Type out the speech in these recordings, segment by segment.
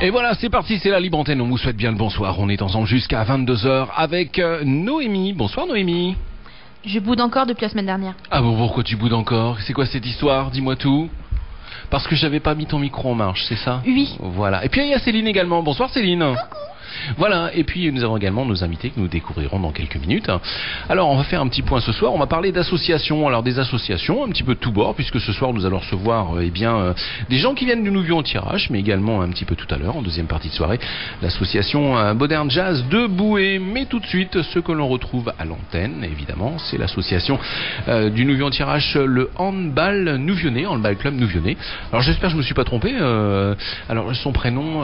Et voilà, c'est parti, c'est la libre antenne. On vous souhaite bien le bonsoir. On est ensemble jusqu'à 22h avec Noémie. Bonsoir Noémie. Je boude encore depuis la semaine dernière. Ah bon, pourquoi tu boudes encore? C'est quoi cette histoire? Dis-moi tout. Parce que j'avais pas mis ton micro en marche, c'est ça? Oui. Voilà. Et puis il y a Céline également. Bonsoir Céline. Coucou. Voilà, et puis nous avons également nos invités que nous découvrirons dans quelques minutes. Alors on va faire un petit point ce soir, on va parler d'associations, alors des associations un petit peu de tous bords, puisque ce soir nous allons recevoir des gens qui viennent du Nouvion Tirage, mais également un petit peu tout à l'heure, en deuxième partie de soirée, l'association Modern Jazz de Boué. Mais tout de suite, ce que l'on retrouve à l'antenne, évidemment, c'est l'association du Nouvion Tirage, le Handball Nouvionnais, Handball Club Nouvionnais. Alors j'espère que je me suis pas trompé, alors son prénom,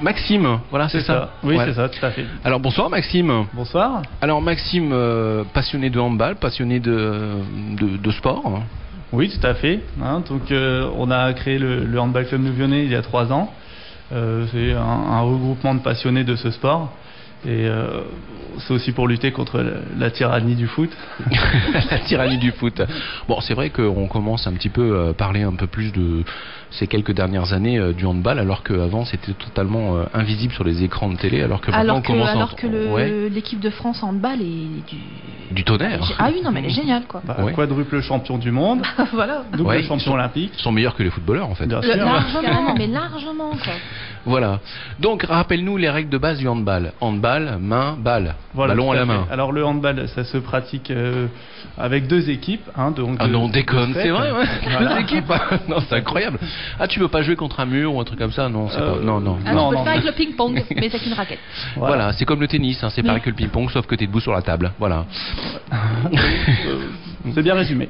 Maxime, voilà, c'est ça. Oui, voilà. C'est ça, tout à fait. Alors bonsoir Maxime. Bonsoir. Alors Maxime, passionné de handball, passionné de sport. Oui, tout à fait. Donc on a créé le Handball Club Nouvionnais il y a 3 ans. C'est un regroupement de passionnés de ce sport. Et c'est aussi pour lutter contre la tyrannie du foot. La tyrannie du foot. Bon, c'est vrai qu'on commence un petit peu à parler un peu plus de ces quelques dernières années du handball, alors qu'avant c'était totalement invisible sur les écrans de télé, alors que maintenant on commence l'équipe de France en handball est du tonnerre. Ah oui, non mais elle est géniale quoi. Quadruple champion du monde. Voilà. Double champion olympique. Ils sont meilleurs que les footballeurs en fait. Bien sûr. Largement, mais largement quoi. Voilà. Donc rappelle-nous les règles de base du handball. Handball, main, balle. Voilà, ballon à la main. Alors le handball, ça se pratique avec 2 équipes. Donc ah non, déconne, c'est vrai, ouais. Voilà. 2 équipes. Non, c'est incroyable. Ah, tu veux pas jouer contre un mur ou un truc comme ça? Non, c'est pas. Non. Ah, on peut le faire avec le ping-pong, mais c'est une raquette. Voilà, c'est comme le tennis, c'est pareil que le ping-pong, sauf que t'es debout sur la table. Voilà. C'est bien résumé.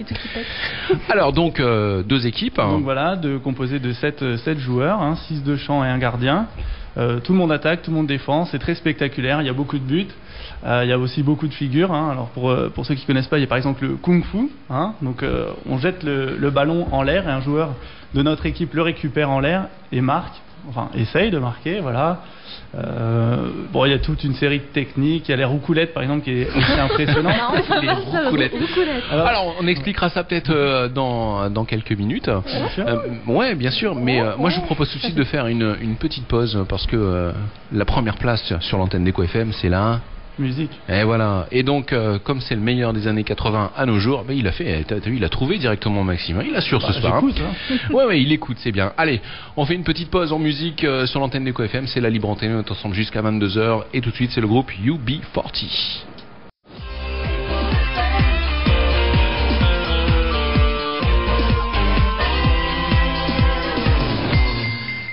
Alors donc 2 équipes. Donc voilà, composées de 7 joueurs, 6 de champ et un gardien. Tout le monde attaque, tout le monde défend, c'est très spectaculaire, il y a beaucoup de buts, il y a aussi beaucoup de figures. Alors pour ceux qui ne connaissent pas, il y a par exemple le Kung Fu. Donc on jette le ballon en l'air et un joueur de notre équipe le récupère en l'air et marque, enfin essaye de marquer, voilà. Il y a toute une série de techniques. Il y a les roucoulettes par exemple qui est assez impressionnant. Les roucoulettes. Alors on expliquera ça peut-être dans quelques minutes. Ouais, bien sûr. Mais moi je vous propose tout de suite de faire une petite pause parce que la première place sur l'antenne d'Eco FM, c'est la musique. Et voilà. Et donc, comme c'est le meilleur des années 80 à nos jours, il a fait. T'as vu, il a trouvé directement Maxime. Il assure ce soir. J'écoute, Ouais, il écoute, c'est bien. Allez, on fait une petite pause en musique sur l'antenne d'Eco FM. C'est la libre antenne. On est ensemble jusqu'à 22h. Et tout de suite, c'est le groupe UB40.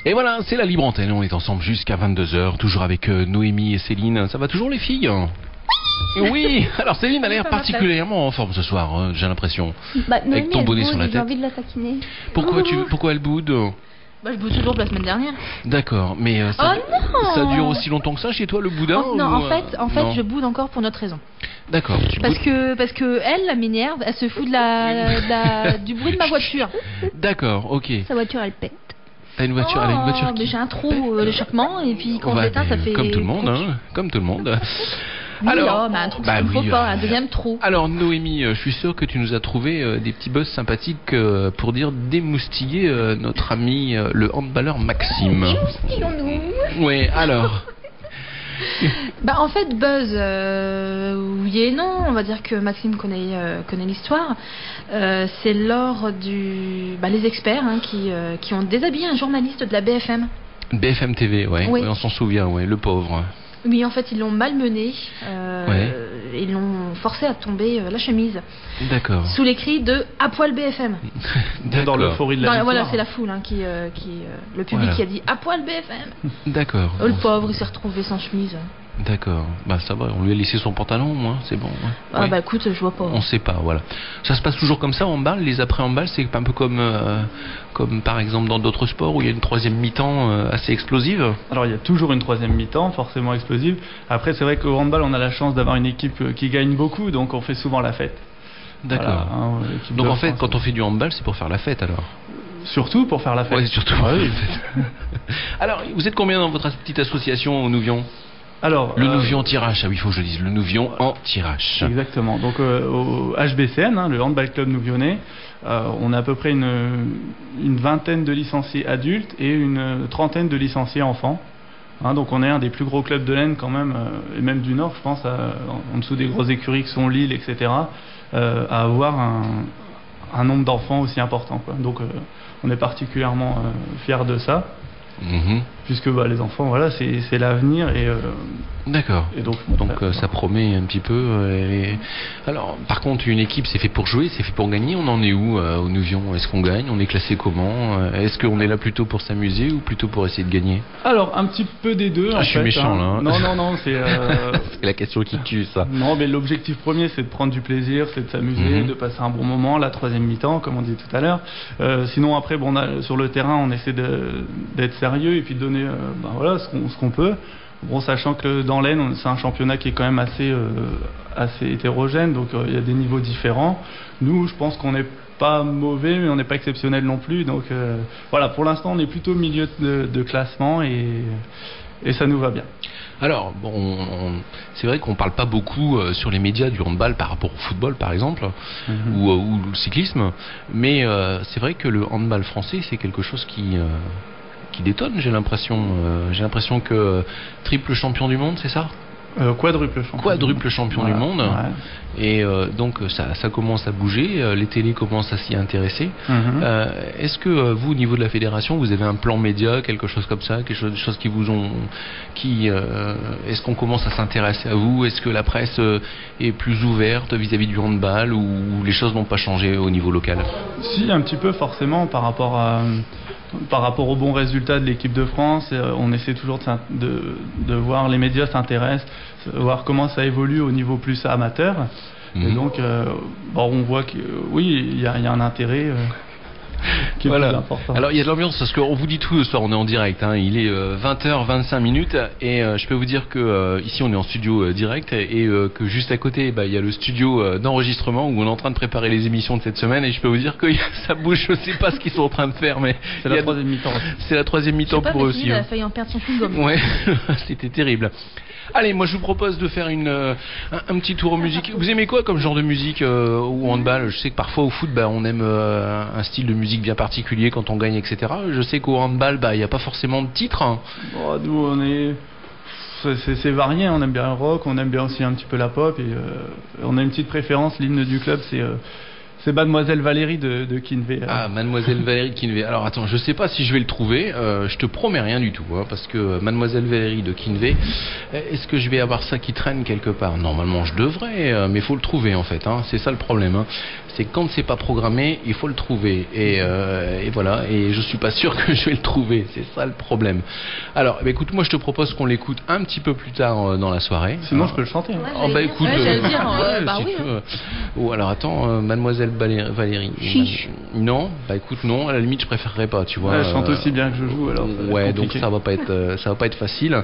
Et voilà, c'est la libre antenne, on est ensemble jusqu'à 22h, toujours avec Noémie et Céline. Ça va toujours les filles? Oui. Alors Céline a l'air particulièrement en forme ce soir, j'ai l'impression. Noémie, avec ton bonnet sur la tête. J'ai envie de la taquiner. Pourquoi elle boude? Je boude toujours la semaine dernière. D'accord, mais ça dure aussi longtemps que ça chez toi le boudin? En fait, je boude encore pour notre raison. D'accord. Parce que elle m'énerve, elle se fout du bruit de ma voiture. D'accord, ok. Sa voiture elle pète. T'as une voiture, elle a une voiture qui... Mais j'ai un trou d'échappement et puis quand je l'éteins ça fait... Comme tout le monde, comme tout le monde. Oui, alors, un trou qu'il ne faut pas, un deuxième trou. Alors Noémie, je suis sûr que tu nous as trouvé des petits buzz sympathiques pour dire démoustiller notre ami le handballeur Maxime. Démoustillons-nous. Oui, alors... En fait, buzz, oui et non. On va dire que Maxime connaît l'histoire. C'est lors les experts qui ont déshabillé un journaliste de la BFM. BFM TV, ouais. Oui. On s'en souvient, ouais, le pauvre. Oui, en fait, ils l'ont malmené. Ils l'ont forcé à tomber la chemise. D'accord. Sous les cris de « à poil BFM ». Dans l'euphorie de la victoire. Voilà, c'est la foule le public qui a dit « à poil BFM ». D'accord. Le pauvre, il s'est retrouvé sans chemise. D'accord. Ça va, on lui a laissé son pantalon au moins, c'est bon. Ouais. Écoute, je vois pas. On sait pas, voilà. Ça se passe toujours comme ça en balle, les après en balle, c'est un peu comme par exemple dans d'autres sports où il y a une troisième mi-temps assez explosive. Alors il y a toujours une troisième mi-temps, forcément explosive. Après c'est vrai qu'au handball on a la chance d'avoir une équipe qui gagne beaucoup, donc on fait souvent la fête. D'accord. Voilà, donc en fait, quand on fait du handball, c'est pour faire la fête alors. Surtout pour faire la fête. Oui, surtout. Oui. Alors, vous êtes combien dans votre petite association au Nouvion? Alors, le Nouvion Tirage, il faut que je dise, le Nouvion en Tirage. Exactement, donc au HBCN, le Handball Club Nouvionnais, on a à peu près une vingtaine de licenciés adultes et une trentaine de licenciés enfants. Hein, donc on est un des plus gros clubs de l'Aisne quand même, et même du Nord, je pense, en dessous des grosses écuries qui sont Lille, etc., à avoir un nombre d'enfants aussi important, quoi. Donc on est particulièrement fiers de ça. Puisque les enfants, voilà, c'est l'avenir et d'accord. Et donc ça promet un petit peu. Alors, par contre, une équipe, c'est fait pour jouer, c'est fait pour gagner. On en est où au Nouvion? Est-ce qu'on gagne? On est classé comment? Est-ce qu'on est là plutôt pour s'amuser ou plutôt pour essayer de gagner? Alors, un petit peu des deux. Je suis méchant là. Non, c'est. C'est la question qui tue ça. Non, mais l'objectif premier, c'est de prendre du plaisir, c'est de s'amuser, de passer un bon moment. La troisième mi-temps, comme on dit tout à l'heure. Sinon, après, sur le terrain, on essaie d'être sérieux et puis de donner ce qu'on peut. Bon, sachant que dans l'Aisne, c'est un championnat qui est quand même assez hétérogène, donc il y a des niveaux différents. Nous, je pense qu'on n'est pas mauvais, mais on n'est pas exceptionnel non plus. Donc voilà, pour l'instant, on est plutôt au milieu de classement et ça nous va bien. Alors, bon, c'est vrai qu'on parle pas beaucoup sur les médias du handball par rapport au football, par exemple, ou le cyclisme, mais c'est vrai que le handball français, c'est quelque chose qui détonne, j'ai l'impression. J'ai l'impression que triple champion du monde, c'est ça? Quadruple champion du monde. Ouais. Et donc ça commence à bouger, les télés commencent à s'y intéresser. Est-ce que vous, au niveau de la fédération, vous avez un plan média, quelque chose comme ça, quelque chose qui vous ont... est-ce qu'on commence à s'intéresser à vous? Est-ce que la presse est plus ouverte vis-à-vis du handball, ou les choses n'ont pas changé au niveau local? Si, un petit peu forcément par rapport aux bons résultats de l'équipe de France. On essaie toujours de voir, les médias s'intéressent, voir comment ça évolue au niveau plus amateur. Et donc, on voit que oui, il y a un intérêt qui est plus important. Alors, il y a de l'ambiance, parce qu'on vous dit tout ce soir, on est en direct, hein. Il est 20h25 et je peux vous dire que ici on est en studio direct et que juste à côté, il y a le studio d'enregistrement où on est en train de préparer les émissions de cette semaine, et je peux vous dire que ça bouge. Je sais pas ce qu'ils sont en train de faire, mais c'est la troisième mi-temps. C'est la troisième mi-temps pour eux aussi. Il a failli en perdre son chewing-gum. Ouais, c'était terrible. Allez, moi je vous propose de faire un petit tour en musique. Vous aimez quoi comme genre de musique au handball? Je sais que parfois au foot, on aime un style de musique bien particulier quand on gagne, etc. Je sais qu'au handball, il n'y a pas forcément de titre. Hein. Nous, c'est varié. On aime bien le rock, on aime bien aussi un petit peu la pop, et on a une petite préférence. L'hymne du club, c'est Mademoiselle Valérie de Kinvey. Ah, Mademoiselle Valérie de Kinvey. Alors attends, je sais pas si je vais le trouver. Je te promets rien du tout, hein, parce que Mademoiselle Valérie de Kinvey, est-ce que je vais avoir ça qui traîne quelque part? Normalement, je devrais, mais il faut le trouver en fait. Hein, c'est ça le problème. Hein. C'est que quand c'est pas programmé, il faut le trouver. Et voilà. Et je suis pas sûr que je vais le trouver. C'est ça le problème. Alors, écoute, moi je te propose qu'on l'écoute un petit peu plus tard dans la soirée. Sinon, je peux le chanter. Ouais, écoute, j'allais dire. Si tu veux. Ou alors attends, Mademoiselle Valérie. Non, écoute, non. À la limite, je préférerais pas. Tu vois. Je chante aussi bien que je joue. Alors. Ouais, donc ça va pas être facile.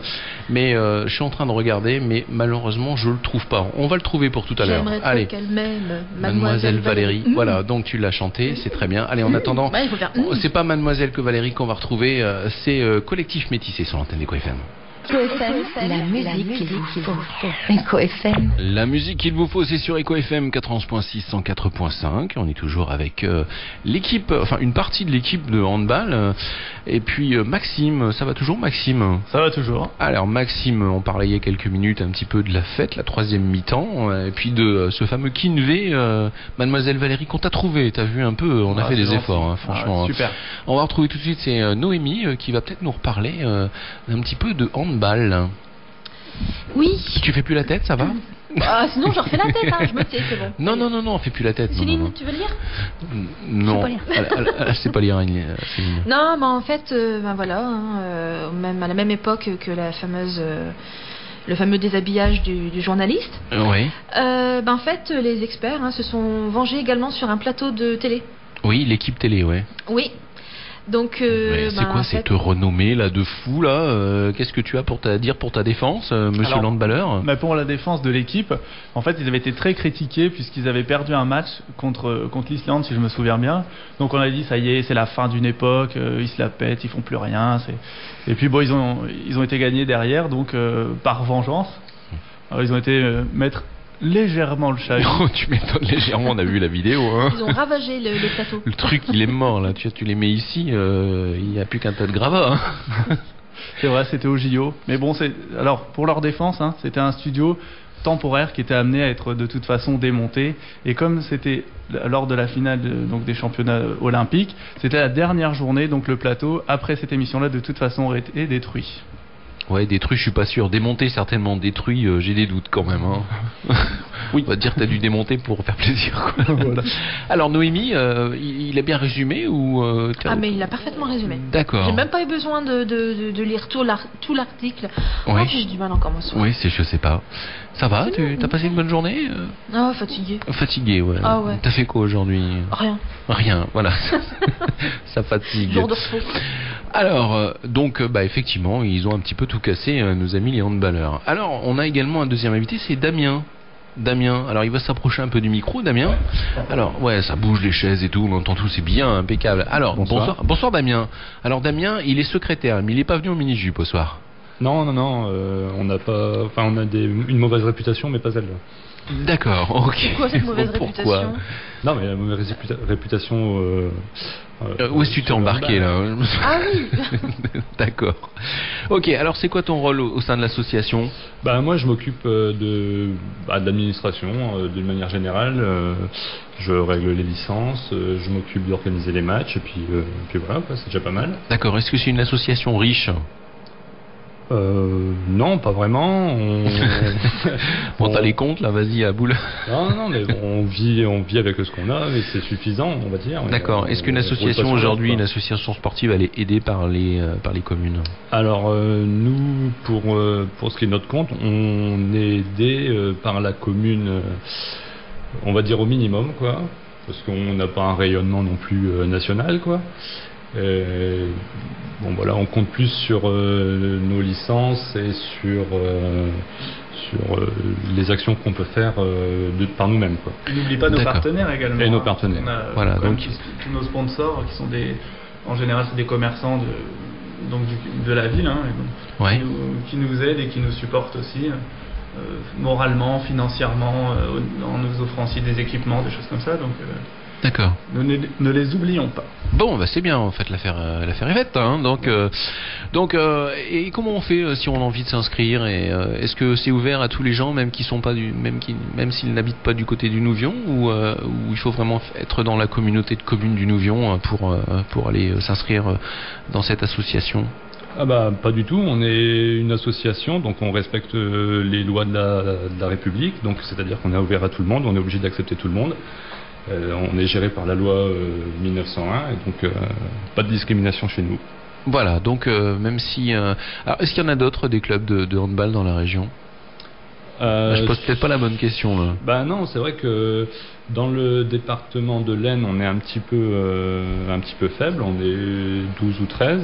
Mais je suis en train de regarder, mais malheureusement, je le trouve pas. On va le trouver pour tout à l'heure. Allez. Qu'elle m'aime, Mademoiselle Valérie. Voilà, donc tu l'as chanté, c'est très bien. Allez, en attendant, il faut faire c'est pas Mademoiselle que Valérie qu'on va retrouver, c'est Collectif Métissé sur l'antenne d'Eco FM. La musique qu'il vous faut. Eco FM. La musique qu'il vous faut, c'est sur Eco FM 91.6, 104.5. On est toujours avec l'équipe, enfin une partie de l'équipe de handball. Et puis Maxime, ça va toujours Maxime? Ça va toujours. Alors Maxime, on parlait il y a quelques minutes un petit peu de la fête, la troisième mi-temps, et puis de ce fameux Kinvey, Mademoiselle Valérie qu'on t'a trouvé. T'as vu un peu, on a fait des efforts, hein, franchement. Super. On va retrouver tout de suite, c'est Noémie qui va peut-être nous reparler un petit peu de handball. Oui. Tu fais plus la tête, ça va? Sinon je refais la tête, hein, je me sais, c'est bon. Non, on fait plus la tête. Céline, non. tu veux lire? Non, elle sait pas lire, Céline. Non, mais en fait, voilà, même à la même époque que la fameuse... le fameux déshabillage du journaliste. Oui. En fait, les experts se sont vengés également sur un plateau de télé. Oui, l'équipe télé, ouais. Oui. Donc, c'est quoi cette renommée là de fou là? Qu'est-ce que tu as pour dire pour ta défense, monsieur l'handballeur? Pour la défense de l'équipe, en fait, ils avaient été très critiqués puisqu'ils avaient perdu un match contre l'Islande, si je me souviens bien. Donc on a dit ça y est, c'est la fin d'une époque, ils se la pètent, ils font plus rien. Et puis bon, ils ont été gagnés derrière, donc par vengeance. Alors, ils ont été mettre légèrement le chat. Oh, tu m'étonnes légèrement, on a vu la vidéo. Hein. Ils ont ravagé le plateau. Le truc, il est mort là. Tu les mets ici, il n'y a plus qu'un tas de gravats. Hein. C'est vrai, c'était au JO. Mais bon, alors pour leur défense, hein, c'était un studio temporaire qui était amené à être de toute façon démonté. Et comme c'était lors de la finale donc des championnats olympiques, c'était la dernière journée, donc le plateau, après cette émission-là, de toute façon, aurait été détruit. Ouais, détruit, je suis pas sûr. Démonté, certainement. Détruit, j'ai des doutes quand même. Hein. Oui, on va te dire que t'as dû démonter pour faire plaisir. Quoi. Voilà. Alors Noémie, il a bien résumé ou Ah mais il a parfaitement résumé. D'accord. J'ai même pas eu besoin de lire tout l'article. Oui. Oh, j'ai du mal encore moi ce soir. Oui, je sais pas. Ça va, t'as passé une bonne journée Ah, fatigué. Fatigué, ouais. Ah ouais. T'as fait quoi aujourd'hui? Rien, voilà. Ça fatigue. Jour de repos. Alors, donc, effectivement, ils ont un petit peu tout cassé, nos amis les handballeurs. Alors, on a également un deuxième invité, c'est Damien. Damien, alors il va s'approcher un peu du micro, Damien. Alors, ouais, ça bouge les chaises et tout, on entend tout, c'est bien, impeccable. Alors, bonsoir Damien. Alors, Damien, il est secrétaire, mais il est pas venu en mini-jupe au soir. Non, on n'a pas, enfin, on a une mauvaise réputation, mais pas celle-là. D'accord, ok. Pourquoi cette mauvaise réputation? Non, mais la mauvaise réputation. Où est-ce que tu t'es embarqué là? Ah oui. D'accord. Ok, alors c'est quoi ton rôle au sein de l'association? Moi, je m'occupe de l'administration d'une manière générale. Je règle les licences, je m'occupe d'organiser les matchs, et puis voilà, c'est déjà pas mal. D'accord. Est-ce que c'est une association riche? Non, pas vraiment. Bon, t'as les comptes là, vas-y à boule. Non, mais on vit avec ce qu'on a, et c'est suffisant, on va dire. D'accord. Est-ce qu'une association aujourd'hui, une association sportive, elle est aidée par les communes? Alors nous, pour ce qui est de notre compte, on est aidé par la commune, on va dire au minimum, quoi, parce qu'on n'a pas un rayonnement non plus national, quoi. Bon voilà, on compte plus sur nos licences et sur les actions qu'on peut faire par nous-mêmes, quoi. N'oublie pas nos partenaires également. Et nos partenaires. On a, voilà, donc tous nos sponsors qui sont en général c'est des commerçants de la ville, hein, ouais. qui nous aident et qui nous supportent aussi. Moralement, financièrement, en nous offrant aussi des équipements, des choses comme ça. Donc, d'accord. Ne les oublions pas. Bon, c'est bien en fait, l'affaire est faite. Hein, donc, et comment on fait si on a envie de s'inscrire? Et est-ce que c'est ouvert à tous les gens, même qui sont pas même s'ils n'habitent pas du côté du Nouvion, ou il faut vraiment être dans la communauté de communes du Nouvion pour aller s'inscrire dans cette association? Pas du tout, on est une association, donc on respecte les lois de la République, donc c'est-à-dire qu'on est ouvert à tout le monde, on est obligé d'accepter tout le monde. On est géré par la loi 1901, et donc pas de discrimination chez nous. Voilà, donc même si... alors, est-ce qu'il y en a d'autres, des clubs de handball dans la région? Je pose peut-être pas la bonne question là. Non, c'est vrai que dans le département de l'Aisne, on est un petit peu faible, on est 12 ou 13.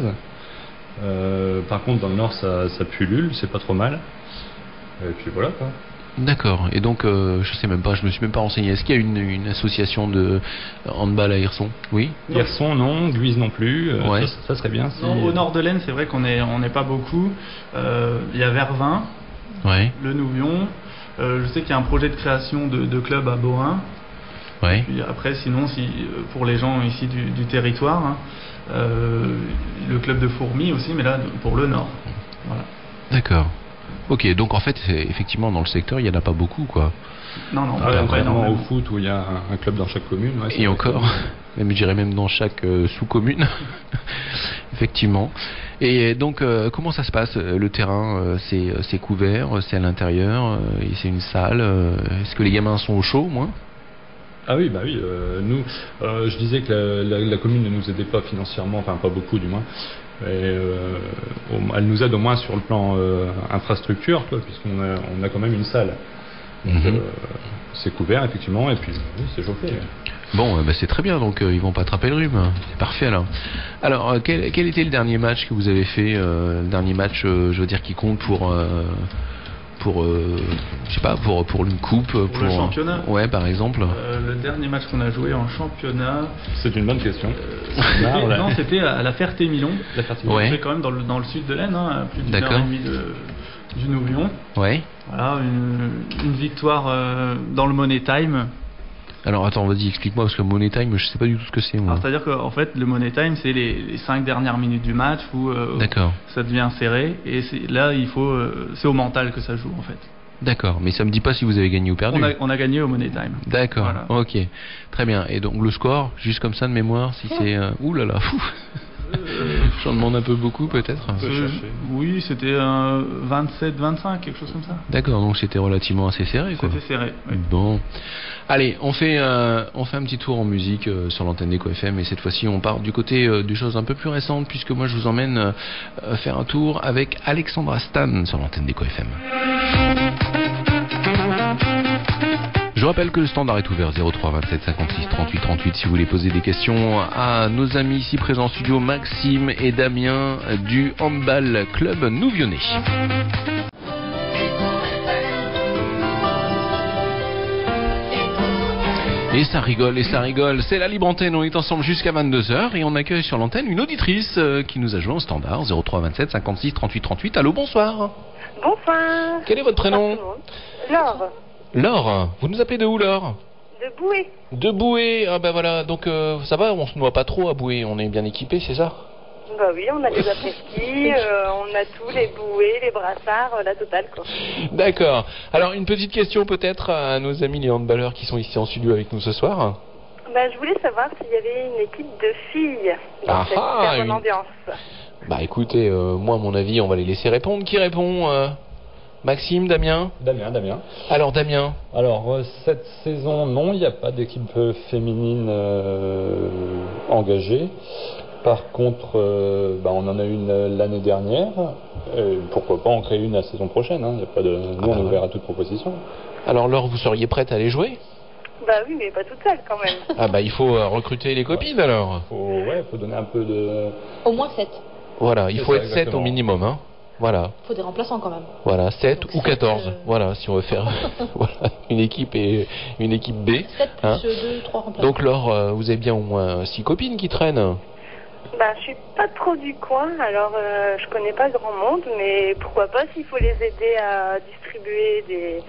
Par contre dans le nord ça pullule, c'est pas trop mal. Et puis voilà quoi. D'accord, et donc je sais même pas, je me suis même pas renseigné. Est-ce qu'il y a une association de handball à Hirson? Oui. Hirson non, Guise non plus, ouais. ça serait bien si... Non, au nord de l'Aisne c'est vrai qu'on n'est pas beaucoup. Il y a Vervins, ouais. Le Nouvion, je sais qu'il y a un projet de création de club à Beaurain. Ouais. Et puis après sinon pour les gens ici du territoire, hein, le club de Fourmies aussi, mais là pour le nord. Voilà. D'accord. Ok, donc en fait, effectivement, dans le secteur, il n'y en a pas beaucoup, quoi. Non, vraiment au foot où il y a un club dans chaque commune. Ouais, et encore, même, je dirais même dans chaque sous-commune. Effectivement. Et donc, comment ça se passe? Le terrain, c'est couvert, c'est à l'intérieur, c'est une salle. Est-ce que les gamins sont au chaud, au moins? Ah oui, nous, je disais que la commune ne nous aidait pas financièrement, enfin pas beaucoup du moins. Elle nous aide au moins sur le plan infrastructure, puisqu'on a quand même une salle. Donc, c'est couvert effectivement, et puis oui, c'est chauffé. Bon, c'est très bien, donc ils vont pas attraper le rhume. C'est parfait alors. Alors, quel était le dernier match que vous avez fait? Le dernier match, je veux dire, qui compte pour je sais pas, pour une coupe, pour le championnat. Ouais, par exemple. Le dernier match qu'on a joué en championnat. C'est une bonne question. Non, c'était à la Ferté-Milon. Ouais. C'était quand même dans le sud de l'Aisne, hein, plus d'une heure et demie du Nouvion. Ouais. Voilà, une victoire dans le Money Time. Alors attends, vas-y, explique-moi, parce que Money Time, je sais pas du tout ce que c'est, moi. C'est-à-dire qu'en fait, le Money Time, c'est les 5 dernières minutes du match où ça devient serré. Et là, c'est au mental que ça joue, en fait. D'accord, mais ça me dit pas si vous avez gagné ou perdu. On a gagné au Money Time. D'accord, voilà. Ok. Très bien. Et donc le score, juste comme ça de mémoire, si c'est... Ouh là là, fou. J'en demande un peu beaucoup peut-être. Oui, c'était 27-25, quelque chose comme ça. D'accord, donc c'était relativement assez serré, quoi. C'était serré, oui. Bon. Allez, on fait un petit tour en musique sur l'antenne d'Eco FM, et cette fois-ci on part du côté des choses un peu plus récentes, puisque moi je vous emmène faire un tour avec Alexandra Stan sur l'antenne d'Eco FM. Je rappelle que le standard est ouvert 03 27 56 38 38 si vous voulez poser des questions à nos amis ici présents en studio, Maxime et Damien du Handball Club Nouvionnais. Et ça rigole, c'est la libre antenne, on est ensemble jusqu'à 22h et on accueille sur l'antenne une auditrice qui nous a joué en standard 03 27 56 38 38. Allô, bonsoir. Bonsoir. Quel est votre prénom? Laure. Laure, vous nous appelez de où, Laure? De Boué. De Boué, ah ben voilà, donc ça va, on se noie pas trop à Boué, on est bien équipés, c'est ça? Bah oui, on a des après-ski, on a tout, les bouées, les brassards, la totale quoi. D'accord. Alors une petite question peut-être à nos amis les handballeurs qui sont ici en studio avec nous ce soir. Bah je voulais savoir s'il y avait une équipe de filles dans cette super bonne ambiance. Bah écoutez, moi à mon avis on va les laisser répondre. Qui répond Maxime, Damien? Damien. Alors Damien? Alors cette saison, non, il n'y a pas d'équipe féminine engagée. Par contre, on en a une l'année dernière. Pourquoi pas en créer une la saison prochaine, hein. Y a pas de... Nous, on est ouvert à toute proposition. Alors Laure, vous seriez prête à aller jouer? Bah oui, mais pas toute seule quand même. Ah bah il faut recruter les copines alors. Faut donner un peu de... Au moins 7. Voilà, il faut être 7 au minimum, hein. Voilà. Il faut des remplaçants quand même. Voilà, 7 donc ou 14. Voilà, si on veut faire voilà, une équipe et une équipe B. 7 plus hein. 2, 3 remplaçants. Donc Laure, vous avez bien au moins 6 copines qui traînent. Bah je suis pas trop du coin, alors je connais pas grand monde, mais pourquoi pas s'il faut les aider à distribuer des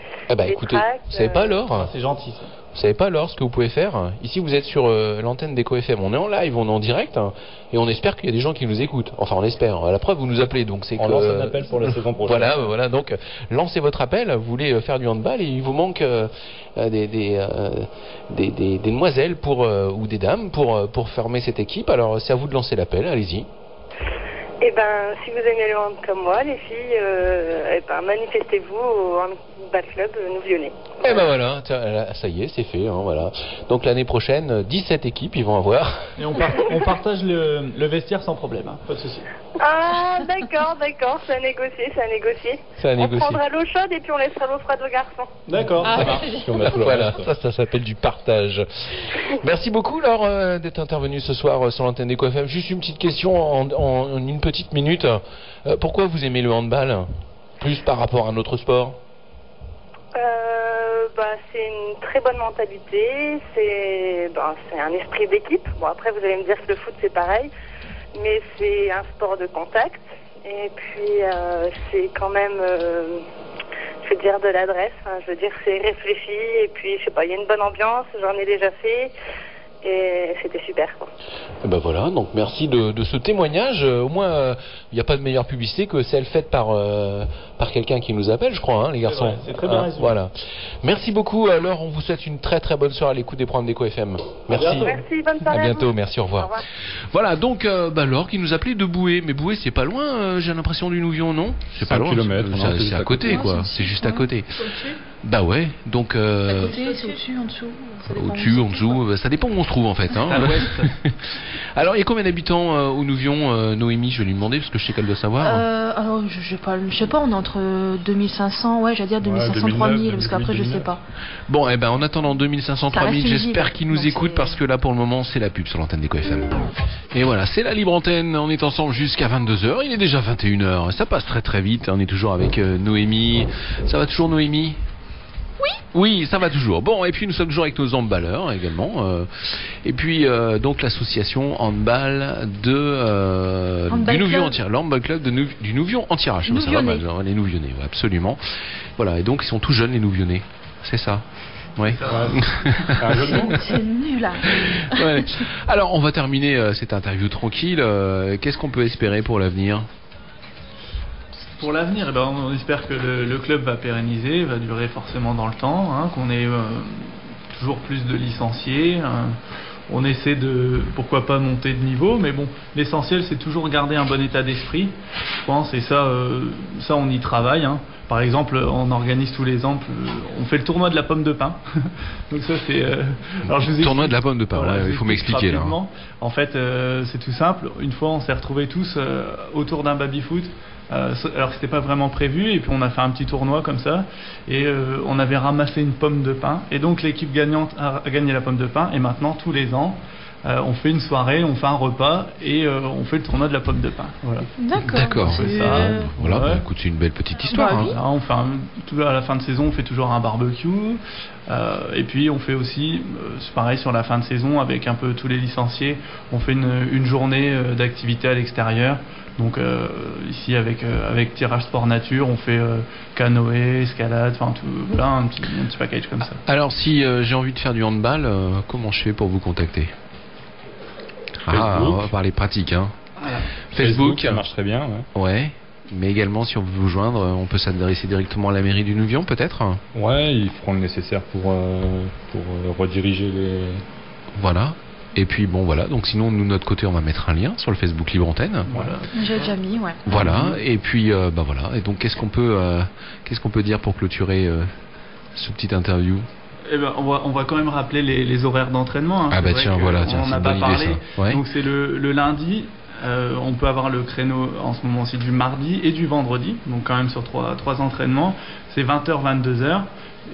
écoutez, tracts, vous savez pas Laure, C'est gentil ça. vous savez pas Laure ce que vous pouvez faire. Ici vous êtes sur l'antenne d'Eco FM, on est en live, on est en direct, et on espère qu'il y a des gens qui nous écoutent. Enfin on espère, la preuve vous nous appelez, donc c'est que... On lance un appel pour la saison prochaine. Voilà, donc lancez votre appel, vous voulez faire du handball et il vous manque des demoiselles ou des dames pour former cette équipe, alors c'est à vous de lancer l'appel, allez-y. Eh ben, si vous aimez le hand comme moi, les filles, manifestez-vous au Handball Club Nouvionnais. Et ben voilà, ça y est, c'est fait, hein, voilà. Donc l'année prochaine, 17 équipes, ils vont avoir. Et on partage le vestiaire sans problème, hein, pas de souci. Ah, d'accord, c'est à négocier. On prendra l'eau chaude et puis on laissera l'eau froide aux garçons. D'accord, ça marche. Voilà, ça s'appelle du partage. Merci beaucoup, Laure, d'être intervenue ce soir sur l'antenne d'Eco FM. Juste une petite question en une petite minute. Pourquoi vous aimez le handball plus par rapport à un autre sport? C'est une très bonne mentalité, c'est un esprit d'équipe. Bon, après vous allez me dire que le foot c'est pareil, mais c'est un sport de contact et puis c'est quand même je veux dire de l'adresse, hein. Je veux dire c'est réfléchi et puis je sais pas, il y a une bonne ambiance, j'en ai déjà fait et c'était super quoi. Et ben voilà, donc merci de ce témoignage. Au moins il n'y a pas de meilleure publicité que celle faite par quelqu'un qui nous appelle, je crois, hein, les garçons. C'est très bien résumé. Voilà. Merci beaucoup. Alors on vous souhaite une très très bonne soirée à l'écoute des programmes d'Eco FM. Merci. Merci, bonne soirée. À bientôt, merci, au Au revoir. revoir. Voilà, donc Laure qui nous appelait de Boué, mais Boué c'est pas loin, j'ai l'impression du Nouvion, non? C'est pas 5 loin, kilomètres, c'est à côté quoi, c'est juste à côté. Bah ouais, donc À côté, c'est au-dessus, en dessous. Ça dépend au-dessus, où en dessous, ça dépend où on se trouve en fait. Hein. À l'ouest. Alors il y a combien d'habitants au Nouvion, Noémie, je vais lui demander parce que je sais qu'elle doit savoir. Alors, je sais pas, on est entre 2500, j'allais dire 2500, 2009, 3000, parce qu'après, je 2009. sais pas. Bon, eh ben en attendant 2500, Ça reste 3000, visible. j'espère qu'ils nous Donc, écoutent c'est- parce que là pour le moment c'est la pub sur l'antenne d'Eco FM. Et voilà, c'est la libre antenne, on est ensemble jusqu'à 22h, il est déjà 21h, ça passe très très vite, on est toujours avec Noémie. Ça va toujours Noémie? Oui, ça va toujours. Bon, et puis nous sommes toujours avec nos handballeurs également. Et puis donc l'association handball Handball du Nouvion Club. Anti-Tirage, l'handball club du Nouvion Anti-Tirage. Ça va mal, Nouvionnais. les Nouvionnais, ouais, absolument. Voilà, et donc ils sont tout jeunes les Nouvionnais, c'est ça. Ouais. Un jeu de mots. C'est nul là. Ouais. Alors, on va terminer cette interview tranquille. Qu'est-ce qu'on peut espérer pour l'avenir? Pour l'avenir, on espère que le club va pérenniser, va durer forcément dans le temps, hein, qu'on ait toujours plus de licenciés. On essaie de, pourquoi pas, monter de niveau, mais bon, l'essentiel c'est toujours garder un bon état d'esprit, je pense, et ça on y travaille. Hein. Par exemple, on organise tous les ans, on fait le tournoi de la pomme de pin. Donc ça c'est. Alors je vous tournoi de la pomme de pin. Voilà, il faut m'expliquer là. En fait, c'est tout simple. Une fois, on s'est retrouvés tous autour d'un baby-foot. Alors c'était pas vraiment prévu, et puis on a fait un petit tournoi comme ça, et on avait ramassé une pomme de pin, et donc l'équipe gagnante a gagné la pomme de pin, et maintenant tous les ans on fait une soirée, on fait un repas, et on fait le tournoi de la pomme de pin. Voilà. D'accord. C'est ça. Voilà, Ouais. écoute, c'est une belle petite histoire. Bah, oui. Là, on fait à la fin de saison, on fait toujours un barbecue, et puis on fait aussi, c'est pareil sur la fin de saison, avec un peu tous les licenciés, on fait une journée d'activité à l'extérieur. Donc ici avec tirage sport nature, on fait canoë, escalade, enfin tout, voilà, un petit package comme ça. Alors, si j'ai envie de faire du handball, comment je fais pour vous contacter? On va parler pratique, hein. Voilà. Facebook, ça marche très bien. Ouais. Ouais. Mais également, si on veut vous joindre, on peut s'adresser directement à la mairie du Nouvion, peut-être. Ouais, ils feront le nécessaire pour rediriger les. Voilà. Et puis bon, voilà. Donc sinon, nous de notre côté, on va mettre un lien sur le Facebook Libre Antenne. Voilà. J'ai déjà mis, ouais. Voilà. Et puis voilà. Et donc, qu'est-ce qu'on peut dire pour clôturer ce petit interview? Eh ben, on va quand même rappeler les horaires d'entraînement. Hein. Ah bah tiens, voilà, on c'est n'a une pas bonne parlé. idée, ça. Ouais. Donc c'est le lundi. On peut avoir le créneau en ce moment-ci du mardi et du vendredi. Donc quand même sur trois entraînements. C'est 20h, 22h.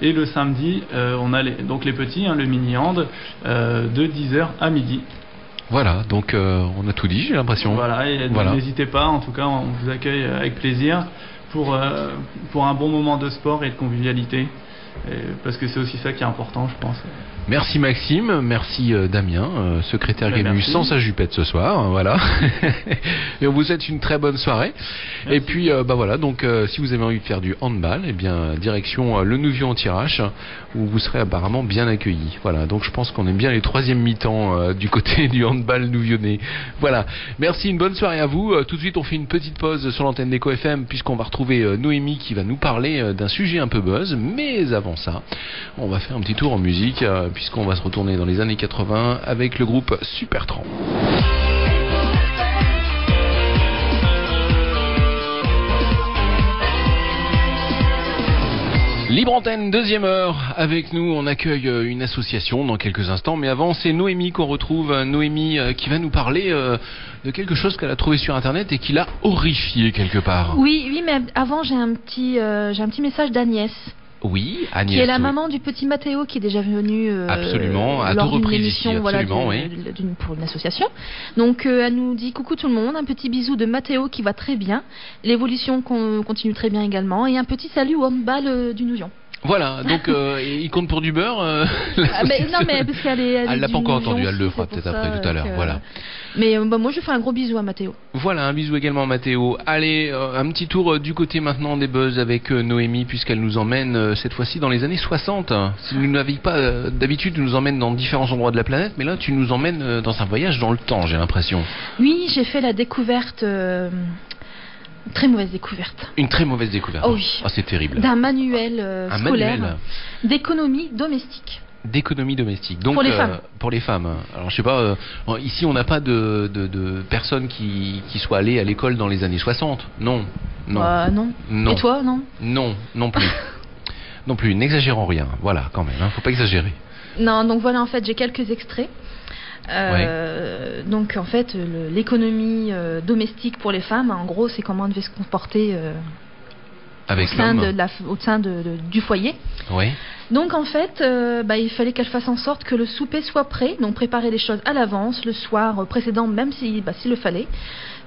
Et le samedi, on a donc les petits, hein, le mini-hand, de 10h à midi. Voilà, donc on a tout dit, j'ai l'impression. Voilà, et Voilà. N'hésitez pas, en tout cas, on vous accueille avec plaisir pour un bon moment de sport et de convivialité. Parce que c'est aussi ça qui est important, je pense. Merci Maxime, merci Damien, secrétaire qui est venu Merci. sans sa jupette ce soir, voilà. Et on vous souhaite une très bonne soirée. Merci. Et puis voilà, donc si vous avez envie de faire du handball, eh bien direction le Nouvion en Tirage, où vous serez apparemment bien accueillis. Voilà, donc je pense qu'on aime bien les troisième mi-temps du côté du handball nouvionnais. Voilà, merci, une bonne soirée à vous. Tout de suite on fait une petite pause sur l'antenne d'Eco FM, puisqu'on va retrouver Noémie qui va nous parler d'un sujet un peu buzz. Mais avant ça, on va faire un petit tour en musique, puisqu'on va se retourner dans les années 80 avec le groupe Supertramp. Libre Antenne, deuxième heure. Avec nous, on accueille une association dans quelques instants. Mais avant, c'est Noémie qu'on retrouve. Noémie qui va nous parler de quelque chose qu'elle a trouvé sur Internet et qui l'a horrifiée quelque part. Oui, mais avant, j'ai un petit message d'Agnès. Oui, Agnès. Qui est la oui. maman du petit Mathéo qui est déjà venu absolument, à lors deux d'une reprises émission, ici, absolument, voilà, pour une association. Donc elle nous dit coucou tout le monde, un petit bisou de Mathéo qui va très bien, l'évolution continue très bien également, et un petit salut au handball du Nouvion. Voilà, donc il compte pour du beurre. Non, mais parce qu'elle est. Elle l'a pas du encore Nouvion entendu, elle le aussi, fera c'est peut-être pour après ça tout à l'heure. que- Voilà. Mais moi je fais un gros bisou à Mathéo. Voilà, un bisou également à Mathéo. Allez, un petit tour du côté maintenant des buzz avec Noémie, puisqu'elle nous emmène cette fois-ci dans les années 60. Si nous n'avions pas d'habitude, tu nous emmènes dans différents endroits de la planète, mais là tu nous emmènes dans un voyage dans le temps, j'ai l'impression. Oui, j'ai fait la découverte. Très mauvaise découverte. Une très mauvaise découverte. Oh oui. Ah, c'est terrible. D'un manuel Un scolaire manuel d'économie domestique. d'économie domestique. Donc, Pour les femmes. Pour les femmes. Alors je sais pas, ici on n'a pas de personnes qui soient allées à l'école dans les années 60. Non. Non. Non. Et toi, non? Non plus. Non plus, n'exagérons rien. Voilà, quand même, hein, faut pas exagérer. Non, donc voilà, en fait, j'ai quelques extraits. Donc en fait, l'économie domestique pour les femmes, en gros, c'est comment on devait se comporter Avec au sein, l'homme. au sein du foyer. Oui. Donc en fait, il fallait qu'elle fasse en sorte que le souper soit prêt, donc préparer les choses à l'avance, le soir précédent, même s'il le fallait.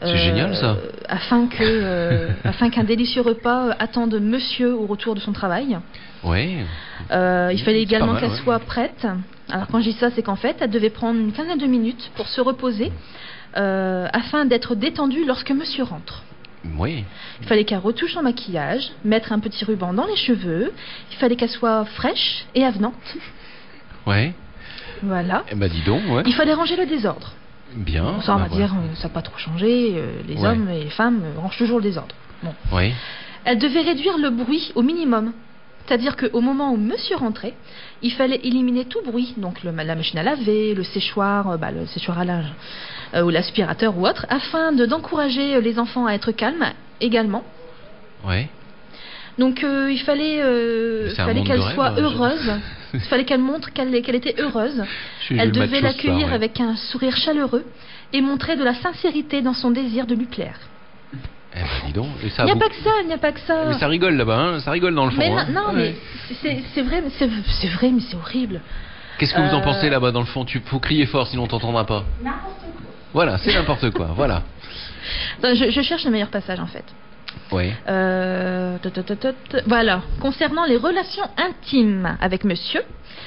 C'est génial ça. Afin qu'un délicieux repas attende monsieur au retour de son travail. Oui. Il fallait également mal, qu'elle ouais. soit prête. Alors quand je dis ça, c'est qu'en fait, elle devait prendre une quinzaine de minutes pour se reposer afin d'être détendue lorsque monsieur rentre. Oui. Il fallait qu'elle retouche son maquillage, mettre un petit ruban dans les cheveux. Il fallait qu'elle soit fraîche et avenante. Ouais. Voilà. Eh ben dis donc, ouais. Il fallait ranger le désordre. Bien. Ça, on va voilà. dire, ça n'a pas trop changé. Les Ouais. hommes et les femmes rangent toujours le désordre. Bon. Oui. Elle devait réduire le bruit au minimum. C'est-à-dire qu'au moment où monsieur rentrait, il fallait éliminer tout bruit. Donc la machine à laver, le séchoir à linge, ou l'aspirateur ou autre, afin d'encourager les enfants à être calmes également. Ouais. Donc il fallait C'est un monde de qu'elle rêve, soit hein, heureuse. Il fallait qu'elle montre qu'elle était heureuse. Elle devait l'accueillir avec un sourire chaleureux et montrer de la sincérité dans son désir de lui plaire. Eh ben dis donc. Et ça, Il n'y a pas que ça, il n'y a pas que ça. Mais ça rigole là-bas, hein. Ça rigole dans le fond. Mais hein. non, Ouais. mais c'est vrai, mais c'est horrible. Qu'est-ce que vous en pensez là-bas dans le fond? Faut crier fort, sinon on t'entendra pas. N'importe quoi. Voilà, c'est n'importe quoi. Voilà. Attends, je cherche le meilleur passage en fait. Oui. Voilà. Concernant les relations intimes avec monsieur,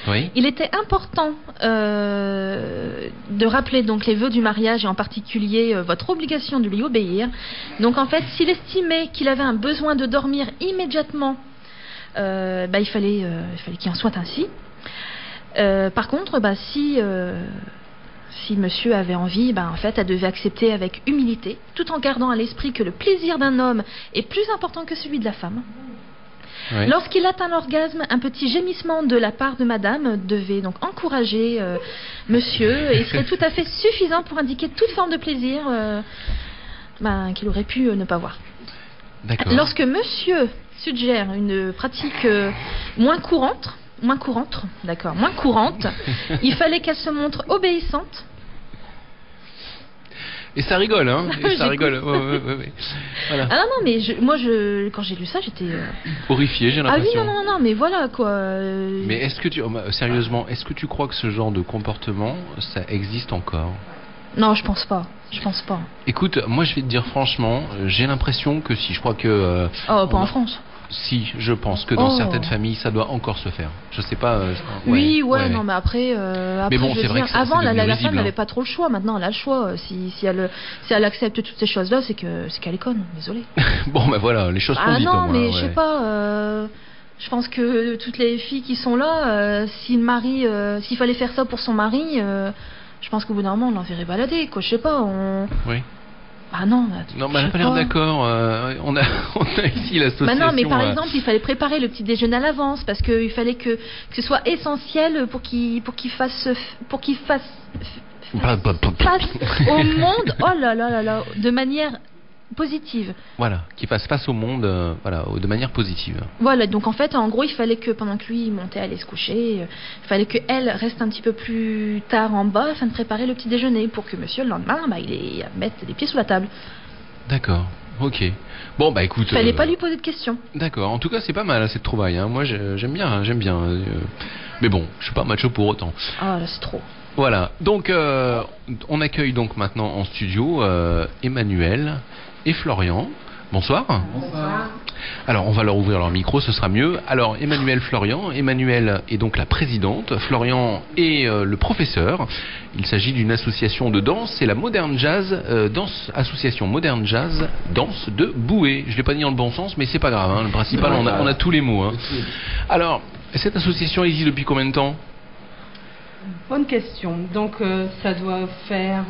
Oui. il était important de rappeler donc les vœux du mariage et en particulier votre obligation de lui obéir. Donc en fait, s'il estimait qu'il avait un besoin de dormir immédiatement, il fallait qu'il en soit ainsi. Par contre, si monsieur avait envie, en fait, elle devait accepter avec humilité, tout en gardant à l'esprit que le plaisir d'un homme est plus important que celui de la femme. Oui. Lorsqu'il atteint l'orgasme, un petit gémissement de la part de madame devait donc encourager monsieur et serait tout à fait suffisant pour indiquer toute forme de plaisir qu'il aurait pu ne pas voir. D'accord. Lorsque monsieur suggère une pratique moins courante, il fallait qu'elle se montre obéissante. Et ça rigole, hein. Et ça J'écoute. rigole. Ouais. Voilà. Ah non, mais quand j'ai lu ça, j'étais... Horrifié, j'ai Ah oui, l'impression. non, mais voilà, quoi. Mais est-ce que sérieusement, est-ce que tu crois que ce genre de comportement, ça existe encore? Non, je pense pas. Écoute, moi je vais te dire franchement, j'ai l'impression que si, je crois que... Oh, pas en France. Si, je pense que dans Oh. certaines familles, ça doit encore se faire. Je sais pas. Oui, non, mais après, Mais bon, je c'est veux vrai dire, que ça, avant, c'est devenu la risible, femme hein. n'avait pas trop le choix. Maintenant, elle a le choix. Si elle accepte toutes ces choses-là, c'est qu'elle est conne. Désolée. Bon, voilà, les choses sont Ah dites au non, moins. mais ouais. je sais pas. Je pense que toutes les filles qui sont là, s'il fallait faire ça pour son mari, je pense qu'au bout d'un moment, on l'enverrait balader, quoi. Je sais pas. Oui. Ah non. Non, mais elle n'a pas l'air d'accord. On a ici l'association. Non, mais par exemple, il fallait préparer le petit déjeuner à l'avance parce qu'il fallait que ce soit essentiel pour qu'il fasse face au monde. Oh là, de manière positive. Voilà, qu'il fasse face au monde, de manière positive. Voilà, donc en fait, en gros, il fallait que pendant que lui il montait, allait se coucher, il fallait qu'elle reste un petit peu plus tard en bas afin de préparer le petit déjeuner pour que monsieur, le lendemain, il mette des pieds sous la table. D'accord, ok. Bon, écoute. Il fallait pas lui poser de questions. D'accord, en tout cas, c'est pas mal cette trouvaille. Hein. Moi, j'aime bien. Mais bon, je suis pas macho pour autant. Ah, là, c'est trop. Voilà, donc on accueille donc maintenant en studio Emmanuel et Florian. Bonsoir. Bonsoir. Alors on va leur ouvrir leur micro, ce sera mieux. Alors Emmanuel, Florian. Emmanuel est donc la présidente, Florian est le professeur. Il s'agit d'une association de danse, c'est la Modern Jazz association Modern Jazz danse de Boué. Je l'ai pas dit dans le bon sens, mais c'est pas grave. Hein. Le principal, on a tous les mots. Hein. Alors cette association existe depuis combien de temps? Bonne question. Donc ça doit faire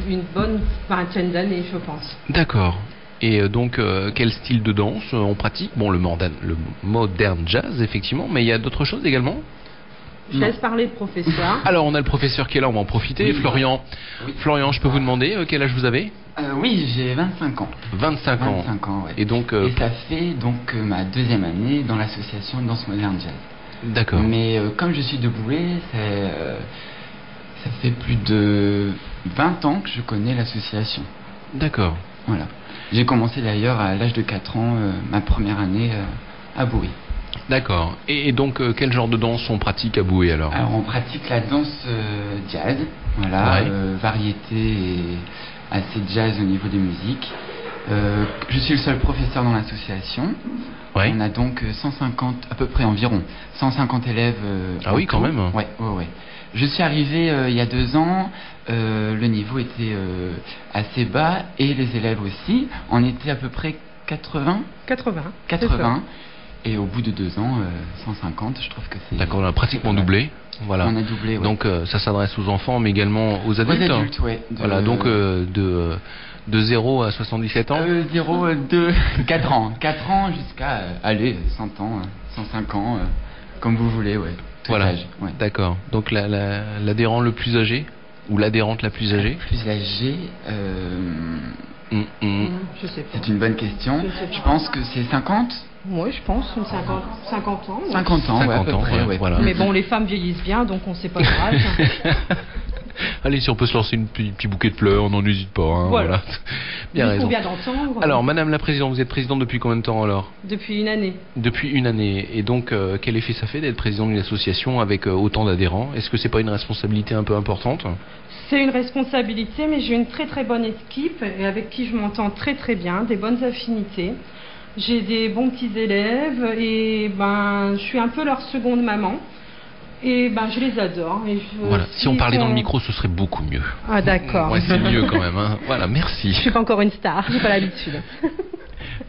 une bonne vingtaine d'années, je pense. D'accord. Et donc, quel style de danse on pratique? Bon, le modern jazz, effectivement, mais il y a d'autres choses également? Je laisse parler le professeur. Alors, on a le professeur qui est là, on va en profiter. Oui. Florian, Oui. Florian, je peux vous demander quel âge vous avez? Oui, j'ai 25 ans. 25 ans. 25 ans, ouais. Et donc, Et ça fait donc ma deuxième année dans l'association Danse Moderne Jazz. d'accord. Mais comme je suis de Boué, ça fait plus de 20 ans que je connais l'association. D'accord. Voilà. J'ai commencé d'ailleurs à l'âge de 4 ans, ma première année à Boué. D'accord. Et donc, quel genre de danse on pratique à Boué alors? Alors on pratique la danse jazz, voilà, Ouais. variété et assez jazz au niveau des musiques. Je suis le seul professeur dans l'association. Ouais. On a donc 150, à peu près environ, 150 élèves. Ah oui, en quand tout. même. Ouais. Je suis arrivé il y a 2 ans. le niveau était assez bas et les élèves aussi. On était à peu près 80. 80. Et au bout de 2 ans, 150, je trouve que c'est... D'accord, on a pratiquement doublé. Voilà. On a doublé, ouais. Donc ça s'adresse aux enfants, mais également aux adultes. Aux adultes, ouais. Voilà, donc de 0 à 77 ans. 4 ans. 4 ans jusqu'à, 100 ans, 105 ans, comme vous voulez, ouais. Tout Voilà, âge, ouais. d'accord. Donc l'adhérent le plus âgé ou l'adhérente la plus âgée? Plus âgé, Je sais pas. c'est une bonne question. Je pense que c'est 50. Oui, je pense, 50 ans. Ouais. 50 ans, ouais, à peu près, ouais. voilà. Mais bon, les femmes vieillissent bien, donc on ne sait pas leur âge. Allez, si on peut se lancer un petit bouquet de fleurs, on n'en hésite pas. Hein, voilà. Bien raison. Bien d'entendre. Alors, Madame la Présidente, vous êtes présidente depuis combien de temps alors? Depuis une année. Depuis une année. Et donc, quel effet ça fait d'être président d'une association avec autant d'adhérents? Est-ce que c'est pas une responsabilité un peu importante? C'est une responsabilité, mais j'ai une très très bonne équipe et avec qui je m'entends très très bien, des bonnes affinités. J'ai des bons petits élèves et je suis un peu leur seconde maman. Et je les adore. Et voilà. Si on parlait dans le micro, ce serait beaucoup mieux. Ah d'accord. Ouais, c'est mieux quand même. Hein. Voilà, merci. Je suis pas encore une star, j'ai pas l'habitude.